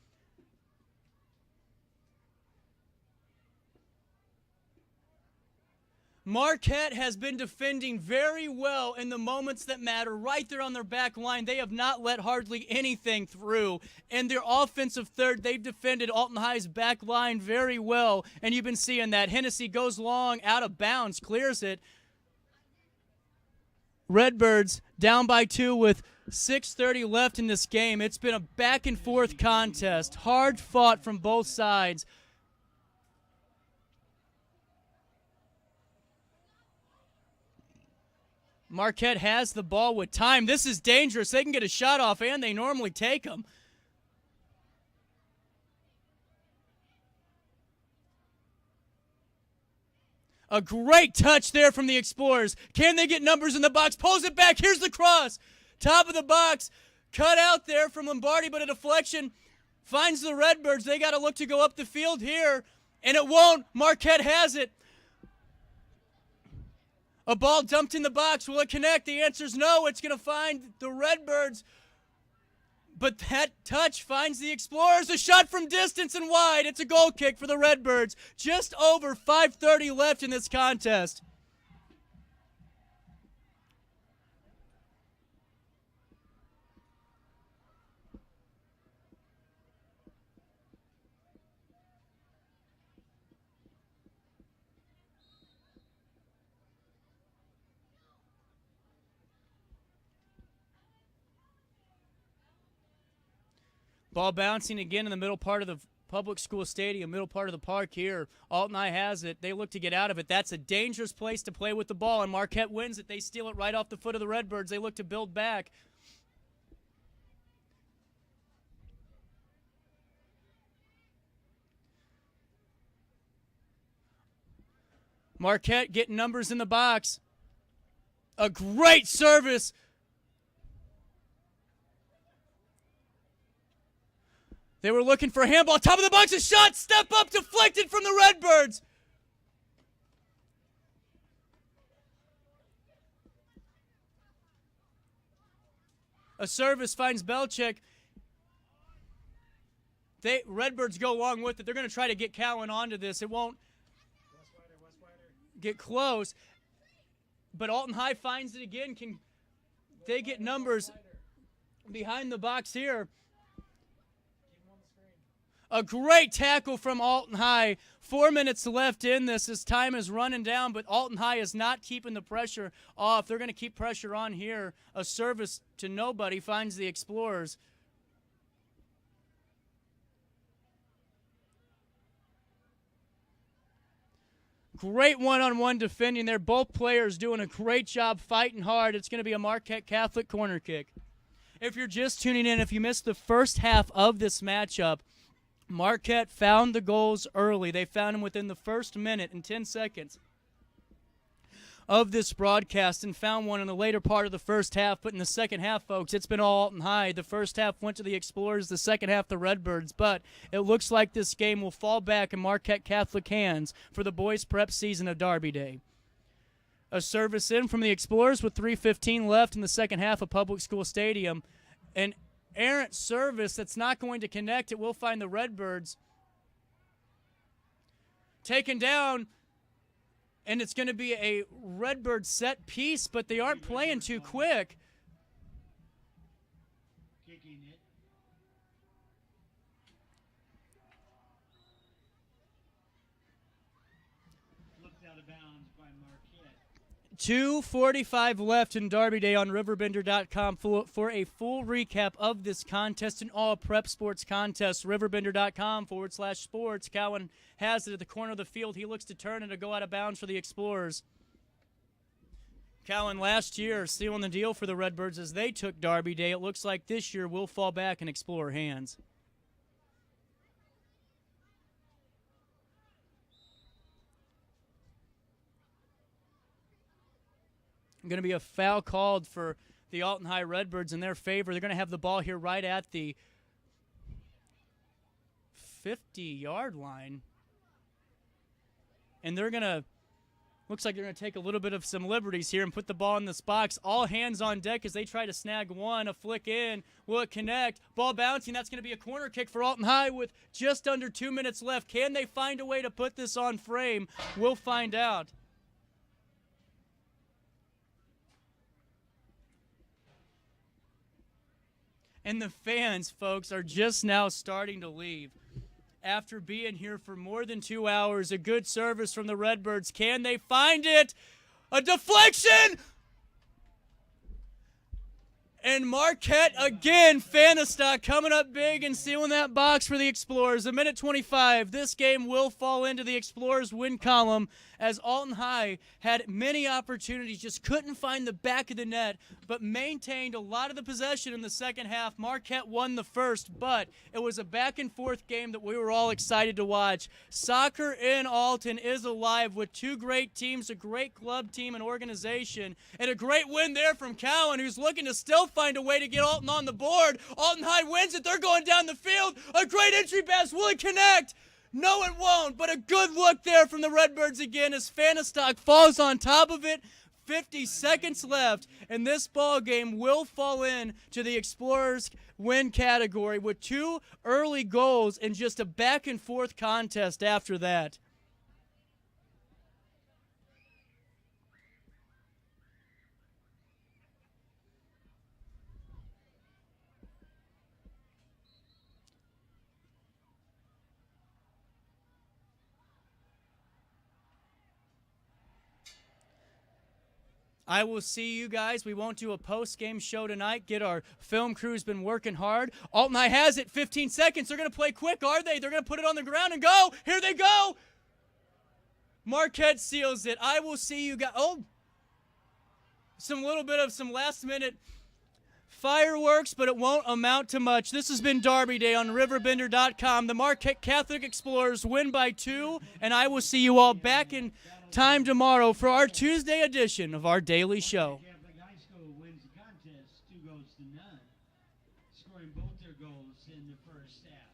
Marquette has been defending very well in the moments that matter, right there on their back line. They have not let hardly anything through. And their offensive third, they've defended Alton High's back line very well, and you've been seeing that. Hennessy goes long, out of bounds, clears it. Redbirds down by 2 with 6:30 left in this game. It's been a back-and-forth contest, hard fought from both sides. Marquette has the ball with time. This is dangerous. They can get a shot off, and they normally take them. A great touch there from the Explorers. Can they get numbers in the box? Pulls it back. Here's the cross. Top of the box. Cut out there from Lombardi, but a deflection finds the Redbirds. They got to look to go up the field here, and it won't. Marquette has it. A ball dumped in the box. Will it connect? The answer is no. It's going to find the Redbirds. But that touch finds the Explorers. A shot from distance and wide. It's a goal kick for the Redbirds. Just over 5:30 left in this contest. Ball bouncing again in the middle part of the public school stadium, middle part of the park here. Alton High has it. They look to get out of it. That's a dangerous place to play with the ball, and Marquette wins it. They steal it right off the foot of the Redbirds. They look to build back. Marquette getting numbers in the box. A great service. They were looking for a handball. Top of the box, a shot. Step up, deflected from the Redbirds. A service finds Belchik. Redbirds go along with it. They're going to try to get Cowan onto this. It won't get close. But Alton High finds it again. Can they get numbers behind the box here? A great tackle from Alton High. 4 minutes left in this as time is running down, but Alton High is not keeping the pressure off. They're going to keep pressure on here. A service to nobody finds the Explorers. Great one-on-one defending there. Both players doing a great job fighting hard. It's going to be a Marquette Catholic corner kick. If you're just tuning in, if you missed the first half of this matchup, Marquette found the goals early. They found them within the first minute and 10 seconds of this broadcast and found one in the later part of the first half. But in the second half, folks, it's been all Alton High. The first half went to the Explorers, the second half the Redbirds. But it looks like this game will fall back in Marquette Catholic hands for the boys' prep season of Derby Day. A service in from the Explorers with 3:15 left in the second half of Public School Stadium. An errant service that's not going to connect. It will find the Redbirds. Taken down, and it's going to be a Redbird set piece, but they aren't playing too quick. Kicking it. Looked out of bounds by Marquette. 2:45 left in Derby Day on RiverBender.com for a full recap of this contest and all prep sports contests. RiverBender.com/sports. Cowan has it at the corner of the field. He looks to turn and to go out of bounds for the Explorers. Cowan last year sealing the deal for the Redbirds as they took Derby Day. It looks like this year will fall back in Explorer hands. Going to be a foul called for the Alton High Redbirds in their favor. They're going to have the ball here right at the 50-yard line. And they're going to, looks like they're going to take a little bit of some liberties here and put the ball in this box. All hands on deck as they try to snag one. A flick in. Will it connect? Ball bouncing. That's going to be a corner kick for Alton High with just under 2 minutes left. Can they find a way to put this on frame? We'll find out. And the fans, folks, are just now starting to leave. After being here for more than 2 hours, a good service from the Redbirds. Can they find it? A deflection! And Marquette again, Fanistock coming up big and sealing that box for the Explorers. A minute 25. This game will fall into the Explorers win column as Alton High had many opportunities, just couldn't find the back of the net, but maintained a lot of the possession in the second half. Marquette won the first, but it was a back-and-forth game that we were all excited to watch. Soccer in Alton is alive with two great teams, a great club team and organization, and a great win there from Cowan, who's looking to still find a way to get Alton on the board. Alton High wins it. They're going down the field. A great entry pass. Will it connect? No, it won't, but a good look there from the Redbirds again as Fanistock falls on top of it. 50 seconds left, and this ball game will fall in to the Explorers win category with two early goals and just a back-and-forth contest after that. I will see you guys. We won't do a post-game show tonight. Our film crew's been working hard. Alton High has it. 15 seconds. They're going to play quick, are they? They're going to put it on the ground and go. Here they go. Marquette seals it. I will see you guys. Oh, some last-minute fireworks, but it won't amount to much. This has been Derby Day on RiverBender.com. The Marquette Catholic Explorers win by 2, and I will see you all back in time tomorrow for our Tuesday edition of our daily show. Catholic High School wins the contest 2-0, scoring both their goals in the first half.